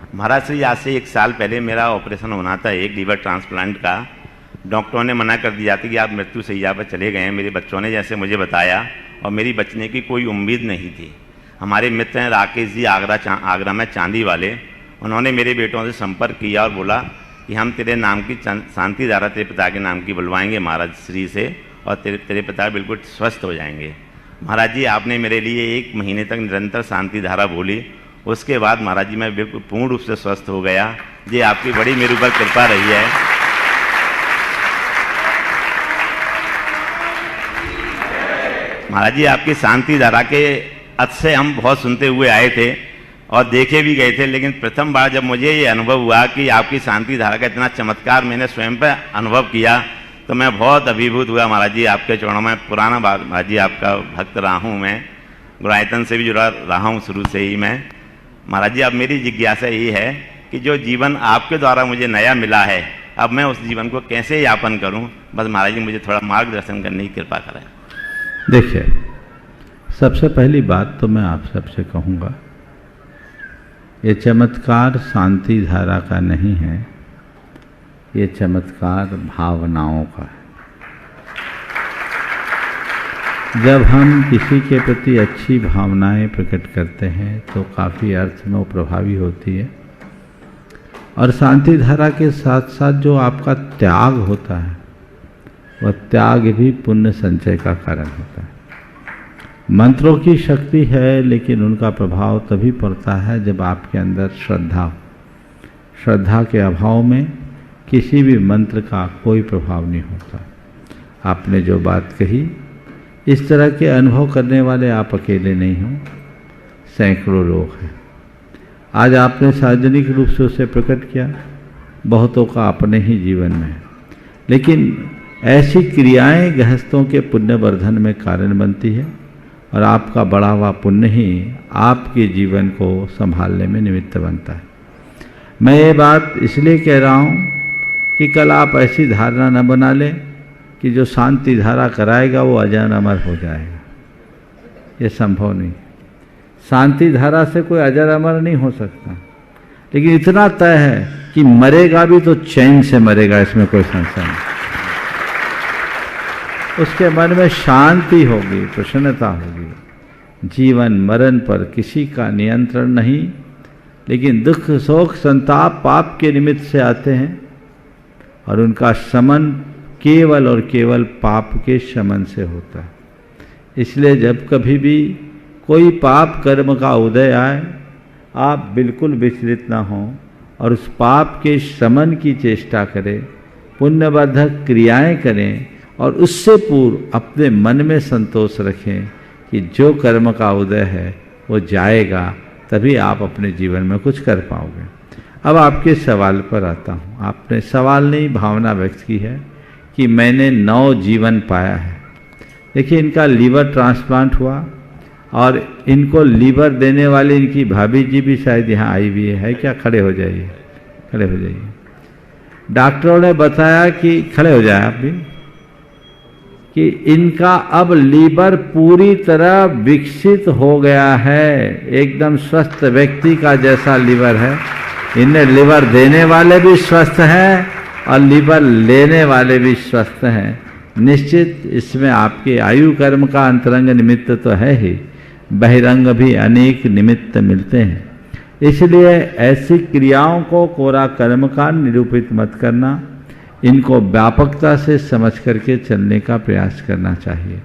महाराज श्री, आज से 1 साल पहले मेरा ऑपरेशन होना था, एक लीवर ट्रांसप्लांट का। डॉक्टरों ने मना कर दिया था कि आप मृत्यु सैया पर चले गए हैं। मेरे बच्चों ने जैसे मुझे बताया, और मेरी बचने की कोई उम्मीद नहीं थी। हमारे मित्र हैं राकेश जी आगरा में चांदी वाले, उन्होंने मेरे बेटों से संपर्क किया और बोला कि हम तेरे नाम की शांति धारा तेरे पिता के नाम की बुलवाएंगे महाराज श्री से, और तेरे पिता बिल्कुल स्वस्थ हो जाएंगे। महाराज जी, आपने मेरे लिए 1 महीने तक निरंतर शांति धारा बोली। उसके बाद महाराज जी मैं बिल्कुल पूर्ण रूप से स्वस्थ हो गया। ये आपकी बड़ी मेरे ऊपर कृपा रही है। महाराज जी, आपकी शांति धारा के अत से हम बहुत सुनते हुए आए थे और देखे भी गए थे, लेकिन प्रथम बार जब मुझे ये अनुभव हुआ कि आपकी शांति धारा का इतना चमत्कार मैंने स्वयं पर अनुभव किया, तो मैं बहुत अभिभूत हुआ। महाराज जी, आपके चरणों में पुराना महाराज जी आपका भक्त रहा हूँ। मैं गुणायतन से भी जुड़ा रहा हूँ शुरू से ही मैं। महाराज जी, अब मेरी जिज्ञासा ये है कि जो जीवन आपके द्वारा मुझे नया मिला है, अब मैं उस जीवन को कैसे यापन करूं? बस महाराज जी मुझे थोड़ा मार्गदर्शन करने की कृपा करें। देखिए, सबसे पहली बात तो मैं आप सबसे कहूँगा ये चमत्कार शांति धारा का नहीं है, ये चमत्कार भावनाओं का है। जब हम किसी के प्रति अच्छी भावनाएं प्रकट करते हैं तो काफ़ी अर्थ में वो प्रभावी होती है। और शांति धारा के साथ साथ जो आपका त्याग होता है, वह त्याग भी पुण्य संचय का कारण होता है। मंत्रों की शक्ति है, लेकिन उनका प्रभाव तभी पड़ता है जब आपके अंदर श्रद्धा हो। श्रद्धा के अभाव में किसी भी मंत्र का कोई प्रभाव नहीं होता। आपने जो बात कही, इस तरह के अनुभव करने वाले आप अकेले नहीं हो, सैकड़ों लोग हैं। आज आपने सार्वजनिक रूप से उसे प्रकट किया, बहुतों का अपने ही जीवन में है। लेकिन ऐसी क्रियाएं गृहस्थों के पुण्यवर्धन में कारण बनती है, और आपका बढ़ा हुआ पुण्य ही आपके जीवन को संभालने में निमित्त बनता है। मैं ये बात इसलिए कह रहा हूँ कि कल आप ऐसी धारणा न बना लें कि जो शांति धारा कराएगा वो अजर अमर हो जाएगा। ये संभव नहीं। शांति धारा से कोई अजर अमर नहीं हो सकता, लेकिन इतना तय है कि मरेगा भी तो चैन से मरेगा, इसमें कोई संशय नहीं। उसके मन में शांति होगी, प्रसन्नता होगी। जीवन मरण पर किसी का नियंत्रण नहीं, लेकिन दुख शोक संताप पाप के निमित्त से आते हैं, और उनका शमन केवल और केवल पाप के शमन से होता है। इसलिए जब कभी भी कोई पाप कर्म का उदय आए, आप बिल्कुल विचलित ना हों और उस पाप के शमन की चेष्टा करें, पुण्यवर्धक क्रियाएं करें, और उससे पूर्व अपने मन में संतोष रखें कि जो कर्म का उदय है वो जाएगा, तभी आप अपने जीवन में कुछ कर पाओगे। अब आपके सवाल पर आता हूँ। आपने सवाल नहीं, भावना व्यक्त की है कि मैंने नव जीवन पाया है। देखिए, इनका लीवर ट्रांसप्लांट हुआ, और इनको लीवर देने वाली इनकी भाभी जी भी शायद यहाँ आई हुई है क्या? खड़े हो जाइए, खड़े हो जाइए। डॉक्टरों ने बताया कि खड़े हो जाए आप भी, कि इनका अब लीवर पूरी तरह विकसित हो गया है, एकदम स्वस्थ व्यक्ति का जैसा लीवर है। इन्हें लीवर देने वाले भी स्वस्थ हैं और लीवर लेने वाले भी स्वस्थ हैं। निश्चित इसमें आपके आयु कर्म का अंतरंग निमित्त तो है ही, बहिरंग भी अनेक निमित्त मिलते हैं। इसलिए ऐसी क्रियाओं को कोरा कर्म का निरूपित मत करना, इनको व्यापकता से समझ करके चलने का प्रयास करना चाहिए।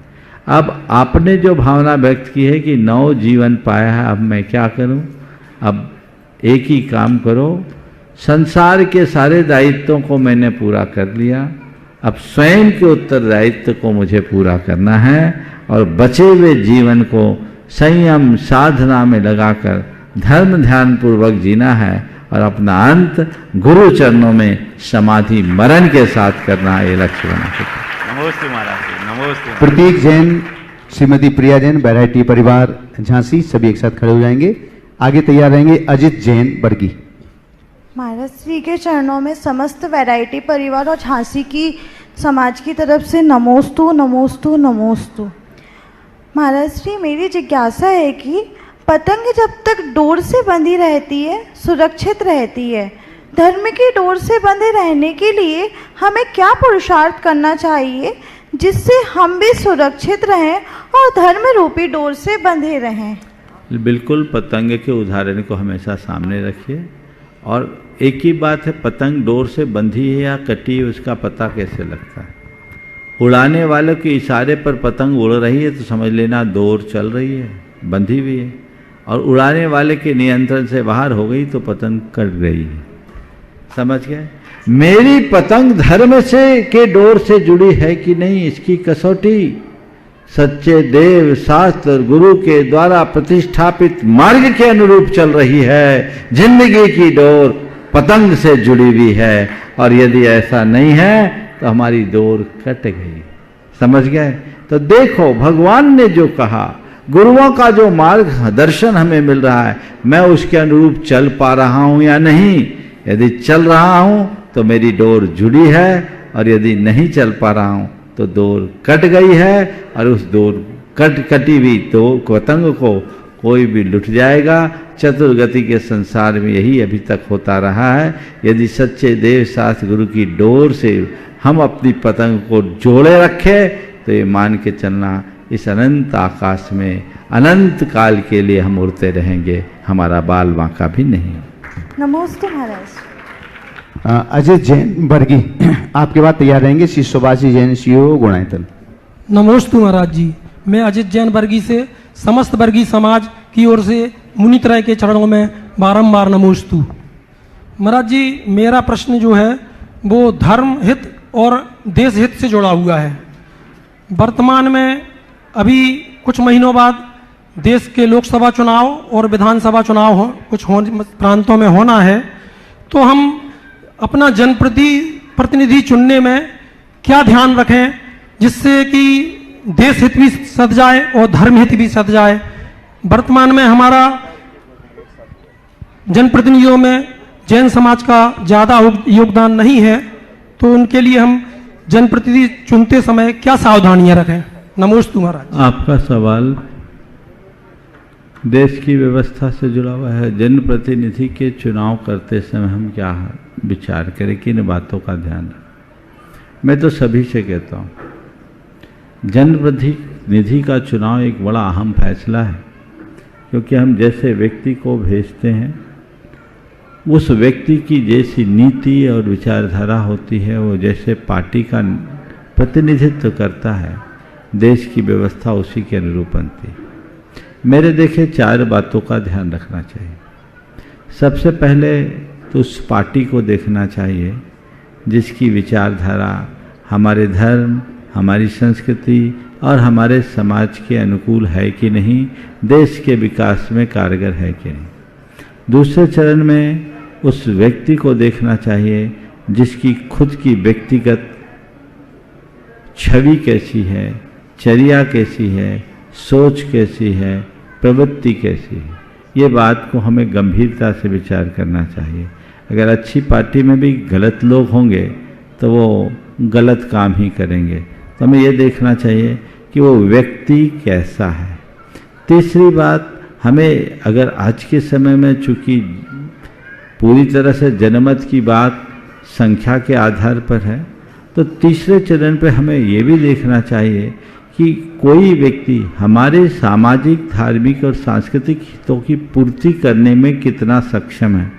अब आपने जो भावना व्यक्त की है कि नव जीवन पाया है, अब मैं क्या करूं? अब एक ही काम करो, संसार के सारे दायित्वों को मैंने पूरा कर लिया, अब स्वयं के उत्तरदायित्व को मुझे पूरा करना है, और बचे हुए जीवन को संयम साधना में लगाकर धर्म ध्यान पूर्वक जीना है, और अपना अंत गुरु चरणों में समाधि मरण के साथ करना, ये लक्ष्य बना सकते। नमस्ते महाराज जी, नमस्ते। प्रतीक जैन, श्रीमती प्रिया जैन, बैराइटी परिवार झांसी, सभी एक साथ खड़े हो जाएंगे। आगे तैयार रहेंगे अजित जैन, बरगी। महाराज श्री के चरणों में समस्त वैरायटी परिवार और झांसी की समाज की तरफ से नमोस्तु नमोस्तु नमोस्तु। महाराज श्री, मेरी जिज्ञासा है कि पतंग जब तक डोर से बंधी रहती है, सुरक्षित रहती है, धर्म की डोर से बंधे रहने के लिए हमें क्या पुरुषार्थ करना चाहिए जिससे हम भी सुरक्षित रहें और धर्म रूपी डोर से बंधे रहें? बिल्कुल, पतंग के उदाहरण को हमेशा सामने रखिए। और एक ही बात है, पतंग डोर से बंधी है या कटी है, उसका पता कैसे लगता है? उड़ाने वालों के इशारे पर पतंग उड़ रही है तो समझ लेना डोर चल रही है, बंधी हुई है, और उड़ाने वाले के नियंत्रण से बाहर हो गई तो पतंग कट गई है। समझ गए? मेरी पतंग धर्म से के डोर से जुड़ी है कि नहीं, इसकी कसौटी सच्चे देव शास्त्र गुरु के द्वारा प्रतिष्ठापित मार्ग के अनुरूप चल रही है। जिंदगी की डोर पतंग से जुड़ी हुई है, और यदि ऐसा नहीं है तो हमारी डोर कट गई। समझ गए? तो देखो, भगवान ने जो कहा, गुरुओं का जो मार्ग दर्शन हमें मिल रहा है, मैं उसके अनुरूप चल पा रहा हूं या नहीं? यदि चल रहा हूं तो मेरी डोर जुड़ी है, और यदि नहीं चल पा रहा हूं तो डोर कट गई है, और उस डोर कटी हुई तो पतंग को कोई भी लुट जाएगा। चतुर्गति के संसार में यही अभी तक होता रहा है। यदि सच्चे देव शास्त्र गुरु की डोर से हम अपनी पतंग को जोड़े रखें तो ये मान के चलना इस अनंत आकाश में अनंत काल के लिए हम उड़ते रहेंगे, हमारा बाल बांका भी नहीं। नमस्ते महाराज। अजय जैन बर्गी, आपके बाद तैयार रहेंगे श्री सुभाषी जैन सीओ गुणायतन। नमोस्तु महाराज जी, मैं अजित जैन वर्गी से समस्त वर्गी समाज की ओर से मुनित्रय के चरणों में बारंबार नमोस्तु। महाराज जी, मेरा प्रश्न जो है वो धर्म हित और देश हित से जुड़ा हुआ है। वर्तमान में अभी कुछ महीनों बाद देश के लोकसभा चुनाव और विधानसभा चुनाव कुछ प्रांतों में होना है, तो हम अपना जनप्रतिनिधि चुनने में क्या ध्यान रखें जिससे कि देश हित भी सध जाए और धर्म हित भी सध जाए। वर्तमान में हमारा जनप्रतिनिधियों में जैन समाज का ज़्यादा योगदान नहीं है, तो उनके लिए हम जनप्रतिनिधि चुनते समय क्या सावधानियां रखें। नमोस्तु महाराज। आपका सवाल देश की व्यवस्था से जुड़ा हुआ है। जनप्रतिनिधि के चुनाव करते समय हम क्या विचार करें, किन बातों का ध्यान रखें। मैं तो सभी से कहता हूँ, जनप्रतिनिधि का चुनाव एक बड़ा अहम फैसला है, क्योंकि हम जैसे व्यक्ति को भेजते हैं उस व्यक्ति की जैसी नीति और विचारधारा होती है, वो जैसे पार्टी का प्रतिनिधित्व करता है, देश की व्यवस्था उसी के अनुरूप बनती है। मेरे देखे 4 बातों का ध्यान रखना चाहिए। सबसे पहले तो उस पार्टी को देखना चाहिए जिसकी विचारधारा हमारे धर्म, हमारी संस्कृति और हमारे समाज के अनुकूल है कि नहीं, देश के विकास में कारगर है कि नहीं। दूसरे चरण में उस व्यक्ति को देखना चाहिए जिसकी खुद की व्यक्तिगत छवि कैसी है, चर्या कैसी है, सोच कैसी है, प्रवृत्ति कैसी है। ये बात को हमें गंभीरता से विचार करना चाहिए। अगर अच्छी पार्टी में भी गलत लोग होंगे तो वो गलत काम ही करेंगे, तो हमें ये देखना चाहिए कि वो व्यक्ति कैसा है। तीसरी बात, हमें अगर आज के समय में चूँकि पूरी तरह से जनमत की बात संख्या के आधार पर है, तो तीसरे चरण पे हमें ये भी देखना चाहिए कि कोई व्यक्ति हमारे सामाजिक, धार्मिक और सांस्कृतिक हितों की पूर्ति करने में कितना सक्षम है।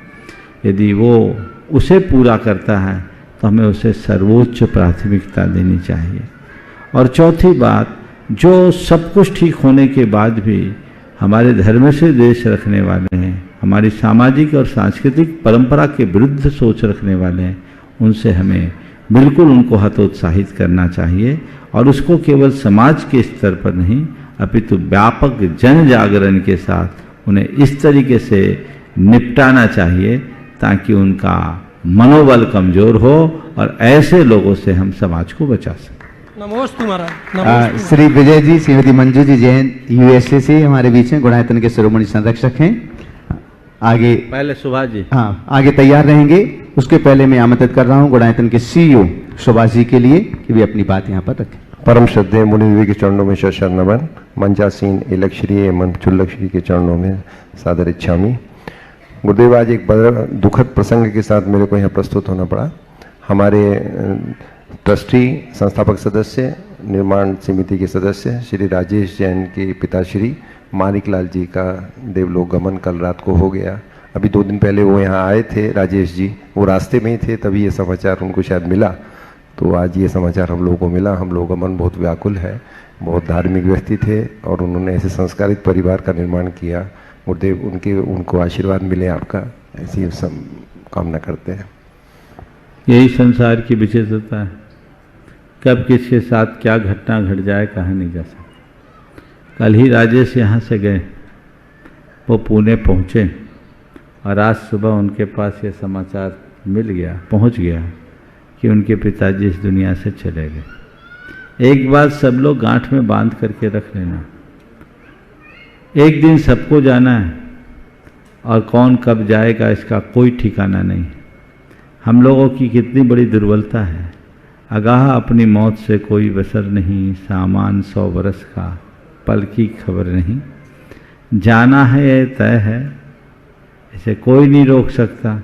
यदि वो उसे पूरा करता है तो हमें उसे सर्वोच्च प्राथमिकता देनी चाहिए। और चौथी बात, जो सब कुछ ठीक होने के बाद भी हमारे धर्म से द्वेष रखने वाले हैं, हमारी सामाजिक और सांस्कृतिक परंपरा के विरुद्ध सोच रखने वाले हैं, उनसे हमें बिल्कुल उनको हतोत्साहित करना चाहिए और उसको केवल समाज के स्तर पर नहीं अपितु व्यापक जन जागरण के साथ उन्हें इस तरीके से निपटाना चाहिए ताकि उनका मनोबल कमजोर हो और ऐसे लोगों से हम समाज को बचा सकें। नमोस्तु महाराज। श्री विजय जी, श्रीमती मंजू जी जैन यूएसए से हमारे बीच में गुणायतन के शिरोमणि संरक्षक हैं। आगे पहले सुभाष जी, हाँ आगे तैयार रहेंगे। उसके पहले मैं आमंत्रित कर रहा हूँ गुणायतन के सीईओ सुभाष जी के लिए कि वे अपनी बात यहाँ पर रखें। परम श्रद्धेय मुनि के चरणों में शत नमन। मंचासीन इलक श्री एवं चुल्लक श्री के चरणों में सादर इच्छामी। गुरुदेव, आज एक बड़ा दुखद प्रसंग के साथ मेरे को यहाँ प्रस्तुत होना पड़ा। हमारे ट्रस्टी, संस्थापक सदस्य, निर्माण समिति के सदस्य श्री राजेश जैन के पिताश्री मानिकलाल जी का देवलोक गमन कल रात को हो गया। अभी 2 दिन पहले वो यहाँ आए थे, राजेश जी, वो रास्ते में ही थे, तभी ये समाचार उनको शायद मिला। तो आज ये समाचार हम लोगों को मिला। हम लोगों का मन बहुत व्याकुल है। बहुत धार्मिक व्यक्ति थे और उन्होंने ऐसे संस्कारित परिवार का निर्माण किया। गुरुदेव उनको आशीर्वाद मिले आपका, ऐसी सब कामना करते हैं। यही संसार की विचित्रता है, कब किसके साथ क्या घटना घट जाए कहा नहीं जा सकता। कल ही राजेश यहाँ से गए, वो पुणे पहुँचे और आज सुबह उनके पास ये समाचार पहुँच गया कि उनके पिताजी इस दुनिया से चले गए। एक बात सब लोग गांठ में बांध करके रख लेना, एक दिन सबको जाना है और कौन कब जाएगा इसका कोई ठिकाना नहीं। हम लोगों की कितनी बड़ी दुर्बलता है। आगाह अपनी मौत से कोई बसर नहीं, सामान 100 बरस का, पल की खबर नहीं। जाना है ये तय है, इसे कोई नहीं रोक सकता।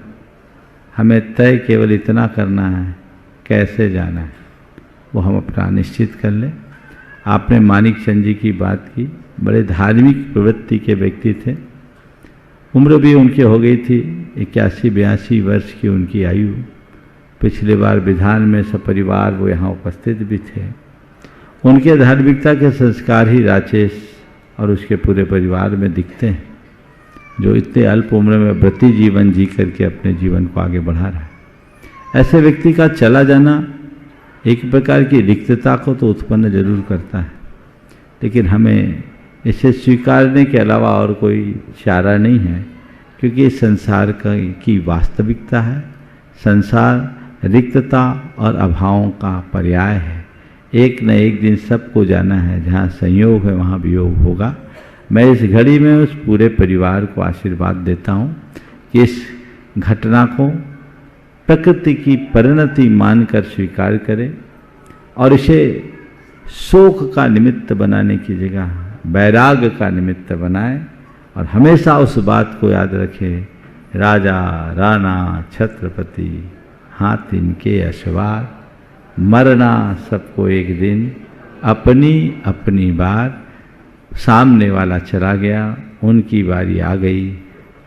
हमें तय केवल इतना करना है कैसे जाना है, वो हम अपना निश्चित कर लें। आपने मानिक चंद जी की बात की, बड़े धार्मिक प्रवृत्ति के व्यक्ति थे। उम्र भी उनकी हो गई थी 81-82 वर्ष की उनकी आयु। पिछले बार विधान में सपरिवार वो यहाँ उपस्थित भी थे। उनके धार्मिकता के संस्कार ही राजेश और उसके पूरे परिवार में दिखते हैं, जो इतने अल्प उम्र में व्रती जीवन जी करके अपने जीवन को आगे बढ़ा रहा है। ऐसे व्यक्ति का चला जाना एक प्रकार की रिक्तता को तो उत्पन्न जरूर करता है, लेकिन हमें इसे स्वीकारने के अलावा और कोई चारा नहीं है, क्योंकि इस संसार की वास्तविकता है। संसार रिक्तता और अभावों का पर्याय है। एक न एक दिन सबको जाना है, जहाँ संयोग है वहाँ वियोग होगा। मैं इस घड़ी में उस पूरे परिवार को आशीर्वाद देता हूँ कि इस घटना को प्रकृति की परिणति मानकर स्वीकार करें और इसे शोक का निमित्त बनाने की जगह वैराग्य का निमित्त बनाए, और हमेशा उस बात को याद रखे, राजा राणा छत्रपति हाथ इनके अशवार, मरना सबको एक दिन, अपनी अपनी बार। सामने वाला चला गया, उनकी बारी आ गई,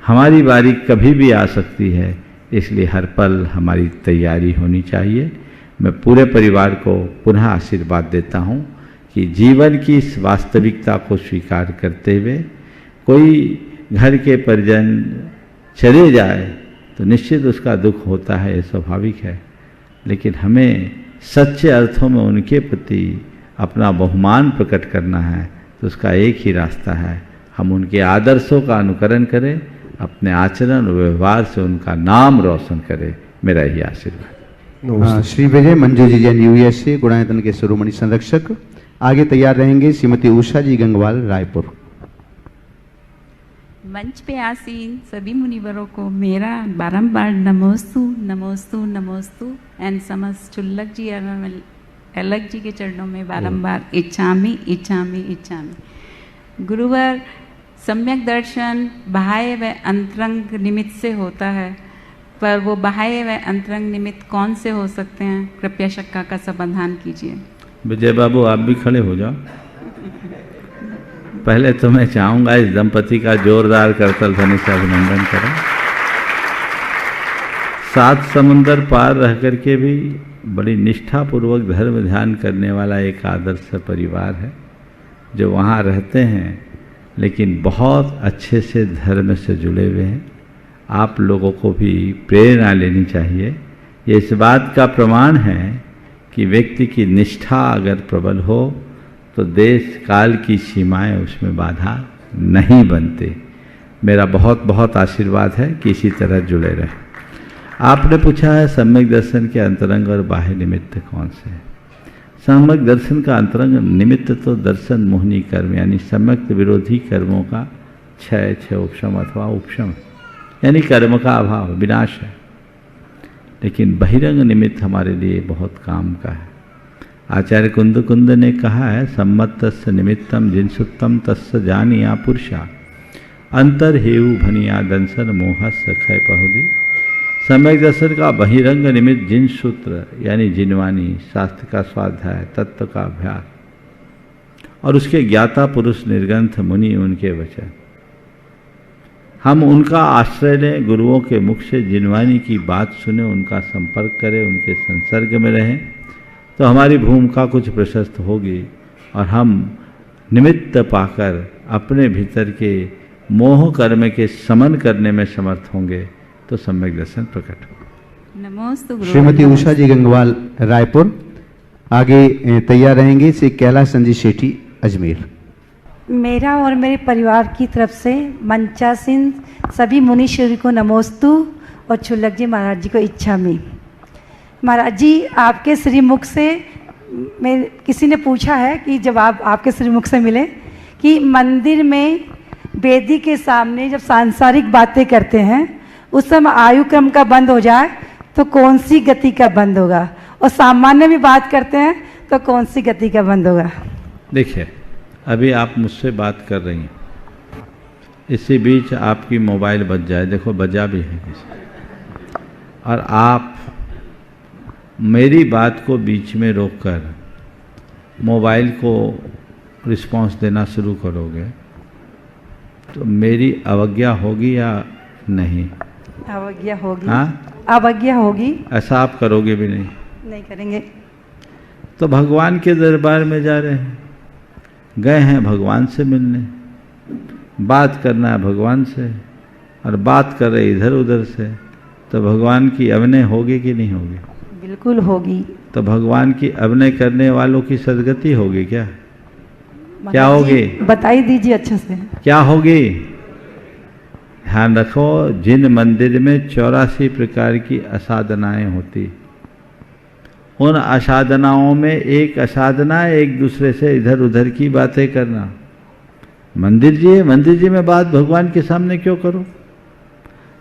हमारी बारी कभी भी आ सकती है, इसलिए हर पल हमारी तैयारी होनी चाहिए। मैं पूरे परिवार को पुनः आशीर्वाद देता हूँ कि जीवन की इस वास्तविकता को स्वीकार करते हुए कोई घर के परिजन चले जाए तो निश्चित उसका दुख होता है, ये स्वाभाविक है, लेकिन हमें सच्चे अर्थों में उनके प्रति अपना बहुमान प्रकट करना है, तो उसका एक ही रास्ता है, हम उनके आदर्शों का अनुकरण करें, अपने आचरण और व्यवहार से उनका नाम रोशन करें। मेरा यही आशीर्वाद। श्री विजय मंजू जी जैन यूएसए गुणायतन के शिरोमणि संरक्षक। आगे तैयार रहेंगे श्रीमती उषा जी गंगवाल रायपुर। मंच पे आसीन सभी मुनिवरों को मेरा बारंबार नमोस्तु नमोस्तु नमोस्तु एंड समस्त चुल्लक जी एवं अलग जी के चरणों में बारंबार इच्छामि इच्छामि इच्छामि। गुरुवर, सम्यक दर्शन बाह्य व अंतरंग निमित्त से होता है, पर वो बाह्य व अंतरंग निमित्त कौन से हो सकते हैं? कृपया शंका का समाधान कीजिए। विजय बाबू, आप भी खड़े हो जाओ। पहले तो मैं चाहूँगा इस दंपति का जोरदार करतल ध्वनि से अभिनंदन करें। 7 समुंदर पार रह करके भी बड़ी निष्ठापूर्वक धर्म ध्यान करने वाला एक आदर्श परिवार है, जो वहाँ रहते हैं लेकिन बहुत अच्छे से धर्म से जुड़े हुए हैं। आप लोगों को भी प्रेरणा लेनी चाहिए। ये इस बात का प्रमाण है कि व्यक्ति की निष्ठा अगर प्रबल हो तो देश काल की सीमाएं उसमें बाधा नहीं बनते। मेरा बहुत बहुत आशीर्वाद है कि इसी तरह जुड़े रहे। आपने पूछा है सम्यक दर्शन के अंतरंग और बाह्य निमित्त कौन से हैं? सम्यक दर्शन का अंतरंग निमित्त तो दर्शन मोहनी कर्म यानी सम्यक विरोधी कर्मों का क्षय उपशम अथवा उपशम यानी कर्म का अभाव विनाश है। लेकिन बहिरंग निमित्त हमारे लिए बहुत काम का है। आचार्य कुंद ने कहा है, सम्मतस्य निमित्तम जिनसुत्तम तस्य जानिया पुरुषा अंतर हेउ भनिया दंसन मोहस्य क्षय पहुदी। सम्यक दर्शन का बहिरंग निमित्त जिन सूत्र यानी जिनवानी, शास्त्र का स्वाध्याय, तत्व का अभ्यास और उसके ज्ञाता पुरुष निर्ग्रंथ मुनि उनके वचन। हम उनका आश्रय लें, गुरुओं के मुख से जिनवानी की बात सुने, उनका संपर्क करें, उनके संसर्ग में रहें, तो हमारी भूमिका कुछ प्रशस्त होगी और हम निमित्त पाकर अपने भीतर के मोह कर्म के समन करने में समर्थ होंगे, तो सम्यक दर्शन प्रकट होगा। नमोस्तु। श्रीमती उषा जी गंगवाल रायपुर। आगे तैयार रहेंगे श्री कैलाश संजी सेठी अजमेर। मेरा और मेरे परिवार की तरफ से मंचासीन सभी मुनीश्वरी को नमोस्तु और चुल्लक जी महाराज जी को इच्छामि। महाराज जी, आपके श्रीमुख से किसी ने पूछा है कि जब आपके श्रीमुख से मिले कि मंदिर में वेदी के सामने जब सांसारिक बातें करते हैं उस समय आयु क्रम का बंद हो जाए तो कौन सी गति का बंद होगा, और सामान्य भी बात करते हैं तो कौन सी गति का बंद होगा? देखिए, अभी आप मुझसे बात कर रही हैं, इसी बीच आपकी मोबाइल बज जाए, देखो बजा भी है किसी, और आप मेरी बात को बीच में रोककर मोबाइल को रिस्पांस देना शुरू करोगे तो मेरी अवज्ञा होगी या नहीं? अवज्ञा होगी। हाँ, अवज्ञा होगी। ऐसा आप करोगे भी नहीं? नहीं करेंगे। तो भगवान के दरबार में जा रहे हैं, गए हैं भगवान से मिलने, बात करना है भगवान से, और बात कर रहे इधर उधर से, तो भगवान की अभिनय होगी कि नहीं होगी? बिल्कुल होगी। तो भगवान की अभिनय करने वालों की सदगति होगी क्या? क्या होगी? बताई दीजिए अच्छे से। क्या होगी? ध्यान रखो, जिन मंदिर में 84 प्रकार की असाधनाएं होती, उन असाधनाओं में एक असाधना एक दूसरे से इधर उधर की बातें करना। मंदिर जी है, मंदिर जी में बात भगवान के सामने क्यों करो?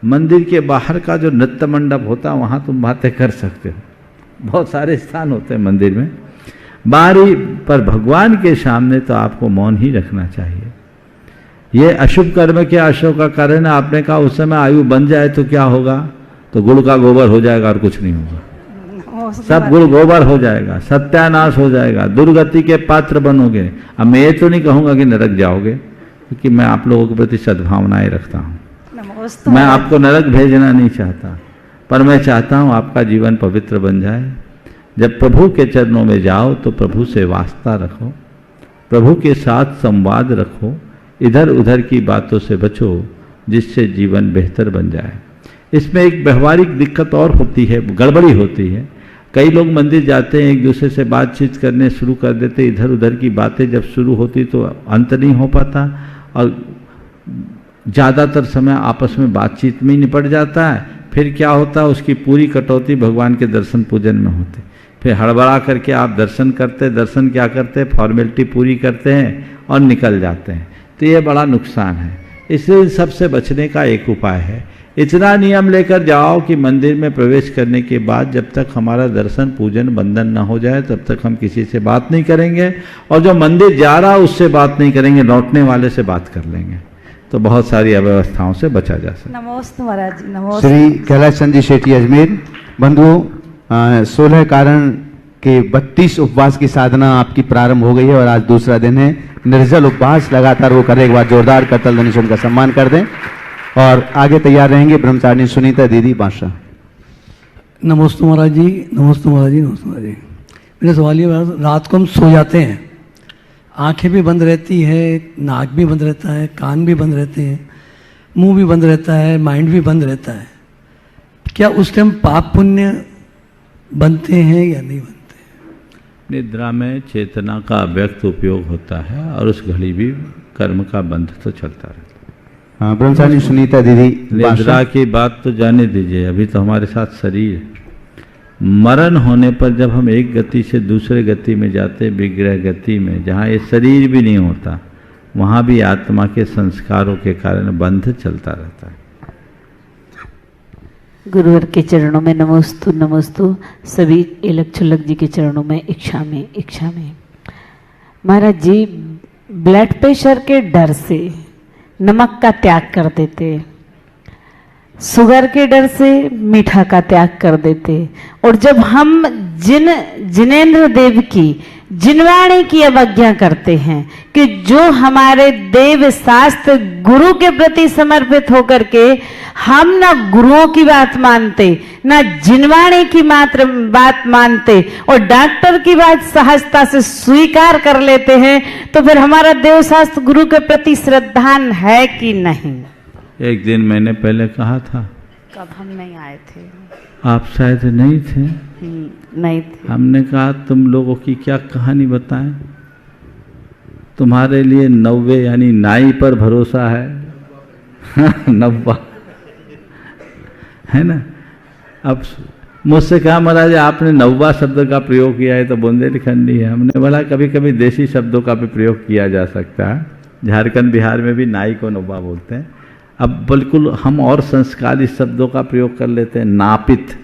मंदिर के बाहर का जो नृत्य मंडप होता है वहाँ तुम बातें कर सकते हो, बहुत सारे स्थान होते हैं मंदिर में, बाहरी पर भगवान के सामने तो आपको मौन ही रखना चाहिए। ये अशुभ कर्म के आशय का कारण है। आपने कहा उस समय आयु बन जाए तो क्या होगा? तो गुड़ का गोबर हो जाएगा और कुछ नहीं होगा, सब गुड़ गोबर हो जाएगा, सत्यानाश हो जाएगा, दुर्गति के पात्र बनोगे। अब मैं ये तो नहीं कहूँगा कि नरक जाओगे, क्योंकि मैं आप लोगों के प्रति सद्भावनाएं रखता हूँ, मैं आपको नरक भेजना नहीं चाहता, पर मैं चाहता हूँ आपका जीवन पवित्र बन जाए। जब प्रभु के चरणों में जाओ तो प्रभु से वास्ता रखो, प्रभु के साथ संवाद रखो, इधर उधर की बातों से बचो, जिससे जीवन बेहतर बन जाए। इसमें एक व्यवहारिक दिक्कत और होती है, गड़बड़ी होती है। कई लोग मंदिर जाते हैं, एक दूसरे से बातचीत करने शुरू कर देते, इधर उधर की बातें जब शुरू होती तो अंत नहीं हो पाता, और ज़्यादातर समय आपस में बातचीत में ही निपट जाता है। फिर क्या होता है, उसकी पूरी कटौती भगवान के दर्शन पूजन में होती। फिर हड़बड़ा करके आप दर्शन करते, दर्शन क्या करते, फॉर्मेलिटी पूरी करते हैं और निकल जाते हैं, तो ये बड़ा नुकसान है। इसलिए सबसे बचने का एक उपाय है, इतना नियम लेकर जाओ कि मंदिर में प्रवेश करने के बाद जब तक हमारा दर्शन पूजन बंधन न हो जाए तब तक हम किसी से बात नहीं करेंगे, और जो मंदिर जा रहा उससे बात नहीं करेंगे, लौटने वाले से बात कर लेंगे, तो बहुत सारी अव्यवस्थाओं से बचा जा सकता है। नमोस्तु महाराज जी। नमोस्तु। श्री कैलाश चंद जी शेट्टी अजमेर। बंधुओं, 16 कारण के 32 उपवास की साधना आपकी प्रारंभ हो गई है और आज दूसरा दिन है। निर्जल उपवास लगातार वो करें, एक बार जोरदार करतल ध्वनि से उनका सम्मान कर दें। और आगे तैयार रहेंगे ब्रह्मचारिणी सुनीता दीदी बादशाह। नमस्ते महाराज जी, नमस्ते महाराज जी, नमस्ते महाराज जी। मेरा सवाल ये, रात को हम सो जाते हैं, आंखें भी बंद रहती है, नाक भी बंद रहता है, कान भी बंद रहते हैं, मुंह भी बंद रहता है, माइंड भी बंद रहता है, क्या उस टाइम पाप पुण्य बनते हैं या नहीं बनते? निद्रा में चेतना का अव्यक्त उपयोग होता है और उस घड़ी भी कर्म का बंध तो चलता रहता है। हाँ, ब्रह्मचारिणी सुनीता दीदी। निद्रा की बात तो जाने दीजिए, अभी तो हमारे साथ शरीर, मरण होने पर जब हम एक गति से दूसरे गति में जाते, विग्रह गति में, जहाँ ये शरीर भी नहीं होता, वहाँ भी आत्मा के संस्कारों के कारण बंध चलता रहता है। गुरुवर के चरणों में नमोस्तु नमोस्तु। सभी एलक छुल्लक जी के चरणों में इच्छा में। महाराज जी, ब्लड प्रेशर के डर से नमक का त्याग कर देते, शुगर के डर से मीठा का त्याग कर देते, और जब हम जिनेंद्र देव की जिनवाणी की अवज्ञा करते हैं कि जो हमारे देव शास्त्र गुरु के प्रति समर्पित होकर के हम ना गुरुओं की बात मानते, ना जिनवाणी की मात्र बात मानते, और डॉक्टर की बात सहजता से स्वीकार कर लेते हैं, तो फिर हमारा देव शास्त्र गुरु के प्रति श्रद्धान है कि नहीं? एक दिन मैंने पहले कहा था, कब हम नहीं आए थे, आप शायद नहीं थे, नहीं थे। हमने कहा तुम लोगों की क्या कहानी बताएं, तुम्हारे लिए 90 यानी नाई पर भरोसा है। 90 है ना। अब मुझसे कहा महाराज आपने 90 शब्द का प्रयोग किया है तो बुंदेलखंडी है। हमने बोला कभी कभी देसी शब्दों का भी प्रयोग किया जा सकता है। झारखंड बिहार में भी नाई को 90 बोलते हैं। अब बिल्कुल हम और संस्कारी शब्दों का प्रयोग कर लेते हैं। नापित,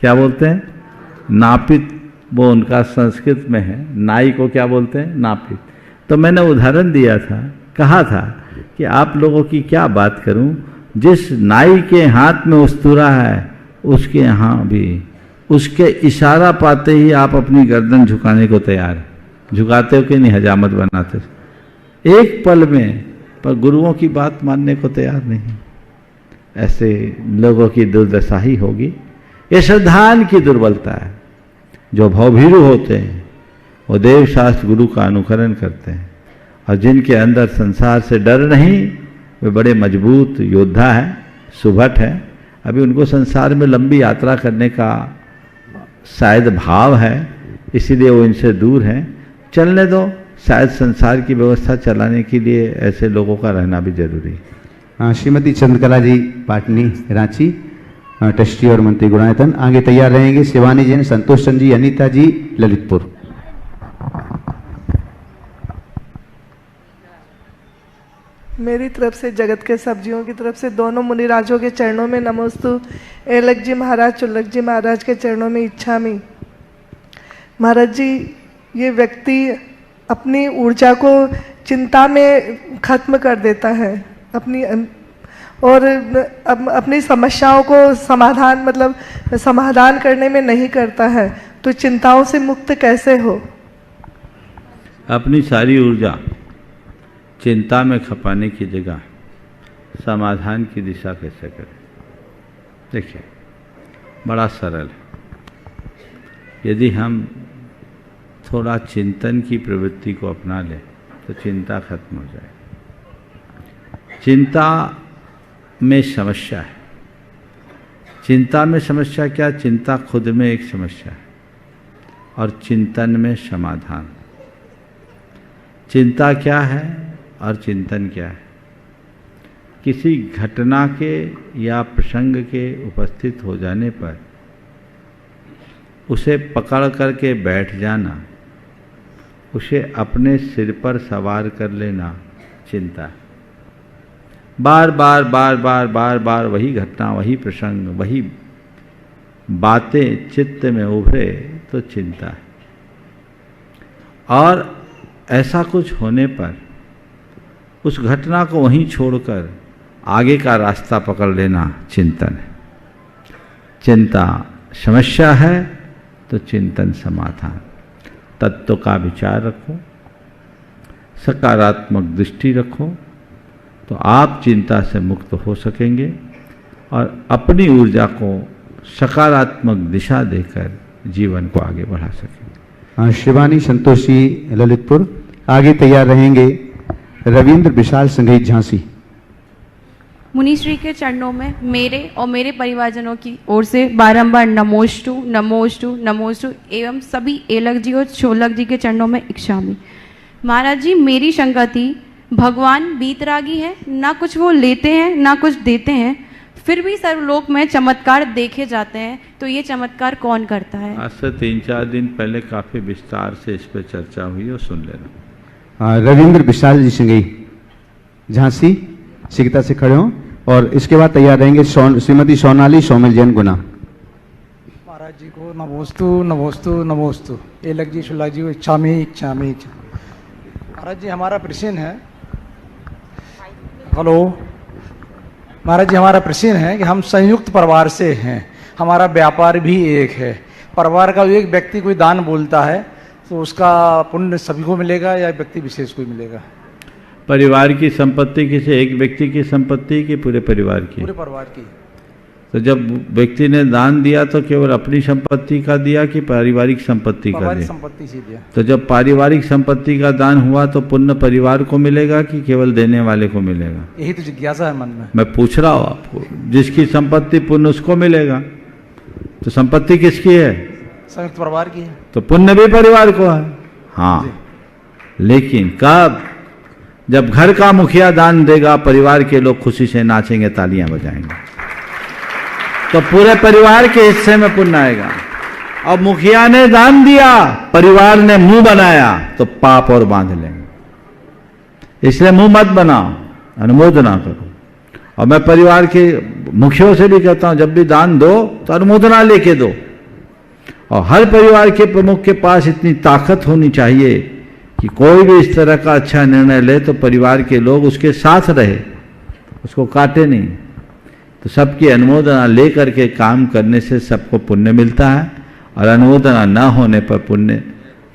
क्या बोलते हैं? नापित, वो उनका संस्कृत में है। नाई को क्या बोलते हैं? नापित। तो मैंने उदाहरण दिया था, कहा था कि आप लोगों की क्या बात करूं, जिस नाई के हाथ में उस्तूरा है उसके यहाँ भी उसके इशारा पाते ही आप अपनी गर्दन झुकाने को तैयार हैं। झुकाते हो कि नहीं, हजामत बनाते एक पल में, पर गुरुओं की बात मानने को तैयार नहीं। ऐसे लोगों की दुर्दशा ही होगी। ये श्रद्धान की दुर्बलता है। जो भवभीरु होते हैं वो देव शास्त्र गुरु का अनुकरण करते हैं, और जिनके अंदर संसार से डर नहीं वे बड़े मजबूत योद्धा हैं, सुभट हैं। अभी उनको संसार में लंबी यात्रा करने का शायद भाव है, इसीलिए वो इनसे दूर हैं। चलने दो, शायद संसार की व्यवस्था चलाने के लिए ऐसे लोगों का रहना भी जरूरी है। श्रीमती चंद्रकला जी पाटनी रांची, ट्रस्टी और मंत्री गुणायतन आगे तैयार रहेंगे। शिवानी जैन, संतोष चंद जी, अनीता जी ललितपुर। मेरी तरफ से, जगत के सब जीवों की तरफ से, दोनों मुनिराजों के चरणों में नमोस्तु। एलक जी महाराज, चुल्लक जी महाराज के चरणों में इच्छामि। महाराज जी, ये व्यक्ति अपनी ऊर्जा को चिंता में खत्म कर देता है, अपनी समस्याओं को समाधान करने में नहीं करता है, तो चिंताओं से मुक्त कैसे हो? अपनी सारी ऊर्जा चिंता में खपाने की जगह समाधान की दिशा कैसे करें? देखिए, बड़ा सरल है। यदि हम थोड़ा चिंतन की प्रवृत्ति को अपना लें तो चिंता खत्म हो जाए। चिंता में समस्या है। चिंता में समस्या क्या? चिंता खुद में एक समस्या है, और चिंतन में समाधान। चिंता क्या है और चिंतन क्या है? किसी घटना के या प्रसंग के उपस्थित हो जाने पर उसे पकड़ करके बैठ जाना, उसे अपने सिर पर सवार कर लेना चिंता। बार बार बार बार बार बार वही घटना, वही प्रसंग, वही बातें चित्त में उभरे तो चिंता है। और ऐसा कुछ होने पर उस घटना को वहीं छोड़कर आगे का रास्ता पकड़ लेना चिंतन है। चिंता समस्या है तो चिंतन समाधान। तत्व का विचार रखो, सकारात्मक दृष्टि रखो, तो आप चिंता से मुक्त हो सकेंगे और अपनी ऊर्जा को सकारात्मक दिशा देकर जीवन को आगे बढ़ा सकेंगे। शिवानी संतोषी ललितपुर, आगे तैयार रहेंगे रविंद्र विशाल संगीत झांसी। मुनिश्री के चरणों में मेरे और मेरे परिवारजनों की ओर से बारंबार नमोस्तु नमोस्तु नमोस्तु एवं सभी एलक जी और छोलक जी के चरणों में इच्छामि। महाराज जी, मेरी शंका थी, भगवान बीतरागी है, ना कुछ वो लेते हैं ना कुछ देते हैं, फिर भी सर्वलोक में चमत्कार देखे जाते हैं, तो ये चमत्कार कौन करता है? आज से 3-4 दिन पहले काफी विस्तार से इस पर चर्चा हुई, और सुन लेना। रविंद्र विशाल जी सिंगई झांसी, शीघ्रता से खड़े हों, और इसके बाद तैयार रहेंगे श्रीमती सोनाली सोमिल जैन गुना। महाराज जी को नमोस्तु नमोस्तु नमोस्तु। एलक जी शुल्लक जी को इच्छामि इच्छामि। महाराज जी, हमारा प्रश्न है, हेलो महाराज जी, हमारा प्रश्न है कि हम संयुक्त परिवार से हैं, हमारा व्यापार भी एक है। परिवार का एक व्यक्ति कोई दान बोलता है तो उसका पुण्य सभी को मिलेगा या व्यक्ति विशेष को मिलेगा? परिवार की संपत्ति किसी एक व्यक्ति की संपत्ति की पूरे परिवार की? पूरे परिवार की। तो जब व्यक्ति ने दान दिया तो केवल अपनी संपत्ति का दिया कि पारिवारिक संपत्ति का दिया? संपत्ति से दिया। तो जब पारिवारिक संपत्ति का दान हुआ तो पुण्य परिवार को मिलेगा कि केवल देने वाले को मिलेगा? यही तो जिज्ञासा है मन में। मैं पूछ रहा हूँ आपको, जिसकी संपत्ति पुण्य उसको मिलेगा, तो संपत्ति किसकी है? संयुक्त परिवार की है, तो पुण्य भी परिवार को है। हाँ, लेकिन कब? जब घर का मुखिया दान देगा, परिवार के लोग खुशी से नाचेंगे, तालियां बजाएंगे, तो पूरे परिवार के हिस्से में पुण्य आएगा। और मुखिया ने दान दिया, परिवार ने मुंह बनाया, तो पाप और बांध लेंगे। इसलिए मुंह मत बनाओ, अनुमोदना करो। और मैं परिवार के मुखियों से भी कहता हूं, जब भी दान दो तो अनुमोदना लेके दो। और हर परिवार के प्रमुख के पास इतनी ताकत होनी चाहिए कि कोई भी इस तरह का अच्छा निर्णय ले तो परिवार के लोग उसके साथ रहे, उसको काटे नहीं। तो सबकी अनुमोदना ले करके काम करने से सबको पुण्य मिलता है, और अनुमोदना न होने पर पुण्य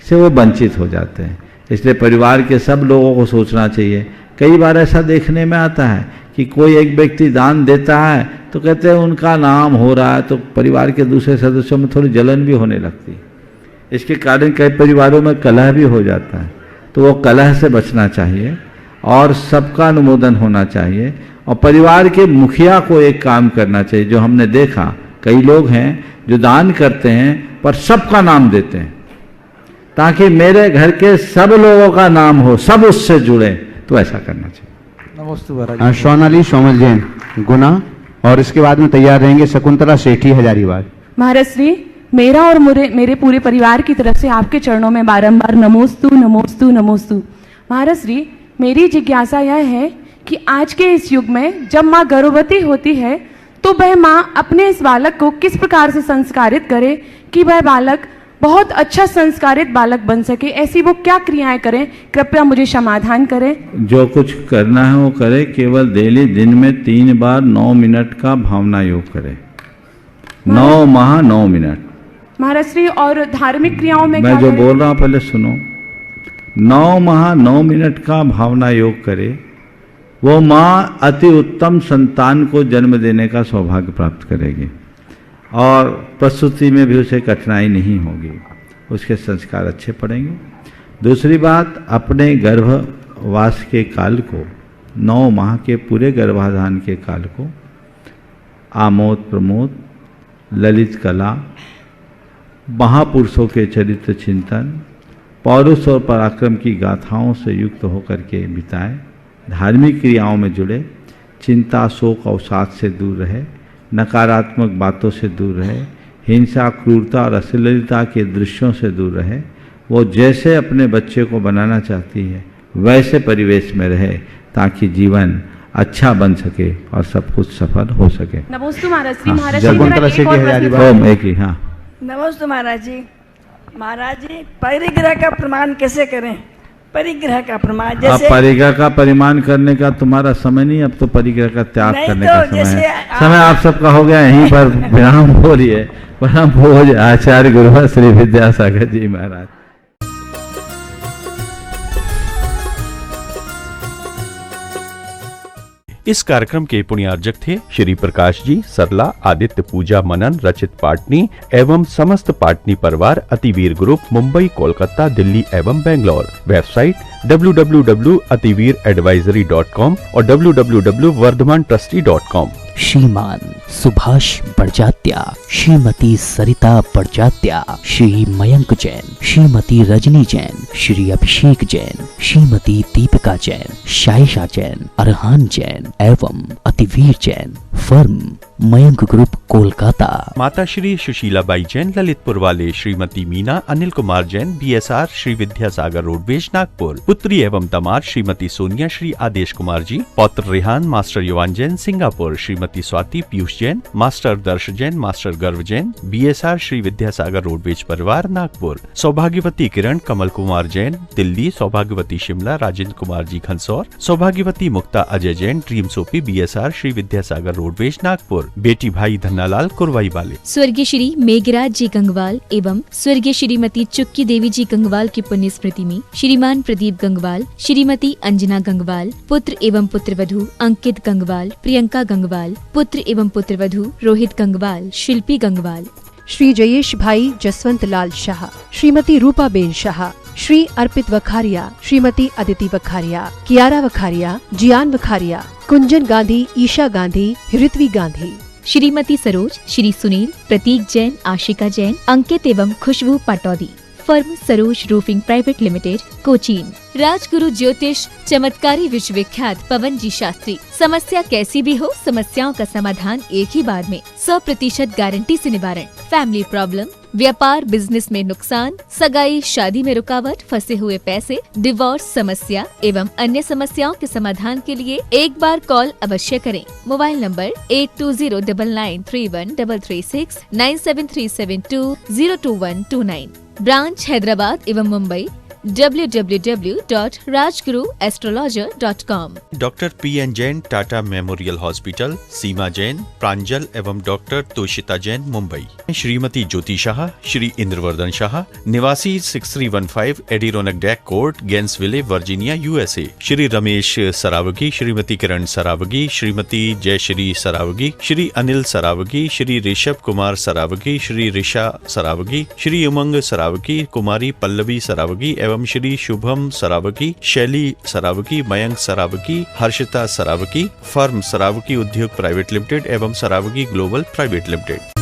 से वो वंचित हो जाते हैं। इसलिए परिवार के सब लोगों को सोचना चाहिए। कई बार ऐसा देखने में आता है कि कोई एक व्यक्ति दान देता है तो कहते हैं उनका नाम हो रहा है, तो परिवार के दूसरे सदस्यों में थोड़ी जलन भी होने लगती है। इसके कारण कई परिवारों में कलह भी हो जाता है। तो वो कलह से बचना चाहिए और सबका अनुमोदन होना चाहिए। और परिवार के मुखिया को एक काम करना चाहिए, जो हमने देखा कई लोग हैं जो दान करते हैं पर सबका नाम देते हैं, ताकि मेरे घर के सब लोगों का नाम हो, सब उससे जुड़े। तो ऐसा करना चाहिए। नमस्ते महाराज। सोनाली सोमल जैन गुना, और इसके बाद में तैयार रहेंगे शकुंतला सेठी हजारीबाग। महाराज श्री, मेरा और मेरे पूरे परिवार की तरफ से आपके चरणों में बारंबार नमोस्तु नमोस्तु नमोस्तु। महाराज श्री, मेरी जिज्ञासा यह है कि आज के इस युग में जब माँ गर्भवती होती है तो वह माँ अपने इस बालक को किस प्रकार से संस्कारित करे कि वह बालक बहुत अच्छा संस्कारित बालक बन सके। ऐसी वो क्या क्रियाएं करें, कृपया मुझे समाधान करें। जो कुछ करना है वो करे, केवल डेली दिन में 3 बार 9 मिनट का भावना योग करे। 9 माह 9 मिनट। महाराज श्री, और धार्मिक क्रियाओं में मैं क्या जो बोल रहा हूँ पहले सुनो। 9 माह 9 मिनट का भावना योग करे, वो माँ अति उत्तम संतान को जन्म देने का सौभाग्य प्राप्त करेगी, और प्रसूति में भी उसे कठिनाई नहीं होगी, उसके संस्कार अच्छे पड़ेंगे। दूसरी बात, अपने गर्भवास के काल को, 9 माह के पूरे गर्भाधान के काल को आमोद प्रमोद, ललित कला, महापुरुषों के चरित्र चिंतन, पौरुष और पराक्रम की गाथाओं से युक्त होकर के बिताएं। धार्मिक क्रियाओं में जुड़े, चिंता शोक अवसाद से दूर रहे, नकारात्मक बातों से दूर रहे, हिंसा क्रूरता और अश्लीलता के दृश्यों से दूर रहे। वो जैसे अपने बच्चे को बनाना चाहती है वैसे परिवेश में रहे, ताकि जीवन अच्छा बन सके और सब कुछ सफल हो सके। नमोस्तु महाराज श्री। हाँ, महाराज श्री, मेरा एक और प्रश्न। एक ही। हाँ, नमस्ते महाराज जी। महाराज जी, परिग्रह का प्रमाण कैसे करें? परिग्रह का प्रमाण जैसे, अब परिग्रह का परिमाण करने का तुम्हारा समय नहीं, अब तो परिग्रह का त्याग करने का समय है। समय आप सबका हो गया। यहीं पर विराम बोलिए। परम भोज आचार्य गुरु श्री विद्यासागर जी महाराज। इस कार्यक्रम के पुण्यार्जक थे श्री प्रकाश जी, सरला, आदित्य पूजा मनन, रचित पाटनी एवं समस्त पाटनी परिवार, अतिवीर ग्रुप, मुंबई, कोलकाता, दिल्ली एवं बेंगलोर। वेबसाइट www.ativeeradvisory.com और www.vardhamantrusty.com। श्रीमान सुभाष बड़जात्या, श्रीमती सरिता बड़जात्या, श्री मयंक जैन, श्रीमती रजनी जैन, श्री अभिषेक जैन, श्रीमती दीपिका जैन, शाइशा जैन, अरहान जैन एवं अतिवीर जैन, फर्म मयंक ग्रुप, कोलकाता। माता श्री सुशीलाबाई जैन, ललितपुर वाले, श्रीमती मीना अनिल कुमार जैन, BSR, श्री विद्यासागर रोडवेज, नागपुर। पुत्री एवं दामाद श्रीमती सोनिया, श्री आदेश कुमार जी। पौत्र रेहान, मास्टर युवान जैन, सिंगापुर। श्रीमती स्वाति पीयूष जैन, मास्टर दर्श जैन, मास्टर गर्व जैन, BSR, श्री विद्यासागर रोडवेज परिवार, नागपुर। सौभाग्यवती किरण कमल कुमार जैन, दिल्ली। सौभाग्यवती शिमला राजेंद्र कुमार जी, खनसौर। सौभाग्यवती Mukta Ajay Jain, dream soapy, BSR, Shri Vidyasagar roadways, Nagpur. बेटी भाई धन्नालाल कुरवाई वाले। स्वर्गीय श्री मेघराज जी गंगवाल एवं स्वर्गीय श्रीमती चुक्की देवी जी गंगवाल की पुण्य स्मृति में श्रीमान प्रदीप गंगवाल, श्रीमती अंजना गंगवाल, पुत्र एवं पुत्रवधू अंकित गंगवाल, प्रियंका गंगवाल, पुत्र एवं पुत्रवधू रोहित गंगवाल, शिल्पी गंगवाल। श्री जयेश भाई जसवंत लाल शाह, श्रीमती रूपाबेन शाह, श्री अर्पित वखारिया, श्रीमती अदिति वखारिया, कियारा वखारिया, जियान वखारिया, कुंजन गांधी, ईशा गांधी, ऋत्वी गांधी। श्रीमती सरोज, श्री सुनील, प्रतीक जैन, आशिका जैन, अंकित एवं Khushboo Pataudi. Firm Saroj roofing private limited, Cochin. Rajguru ज्योतिष चमत्कारी विश्वविख्यात पवन जी शास्त्री। समस्या कैसी भी हो, समस्याओं का समाधान एक ही बार में, 100% गारंटी से निवारण। फैमिली प्रॉब्लम, व्यापार बिजनेस में नुकसान, सगाई शादी में रुकावट, फंसे हुए पैसे, डिवोर्स समस्या एवं अन्य समस्याओं के समाधान के लिए एक बार कॉल अवश्य करें। Mobile number 8209931336 97372022129। ब्रांच हैदराबाद एवं Mumbai www.rajguruastrologer.com। Doctor PN Jain Tata memorial hospital, Seema Jain, Pranjal एवं डॉक्टर तोषिता जैन मुंबई। श्रीमती ज्योति शाह, श्री इंद्रवर्धन शाह, निवासी 6315 Adirondack deck court, Gainesville, Virginia, USA। Shri Ramesh Saraogi, Shrimati Kiran Saraogi, Shrimati Jayashree Saraogi, Shri Anil Saraogi, Shri Rishabh Kumar Saraogi, Shri Risha Saraogi, Shri Umang Saraogi, Kumari Pallavi Saraogi एवं श्री शुभम सरावगी, शैली सरावगी, मयंक सरावगी, हर्षिता सरावगी, फर्म सरावगी उद्योग प्राइवेट लिमिटेड एवं सरावगी ग्लोबल प्राइवेट लिमिटेड।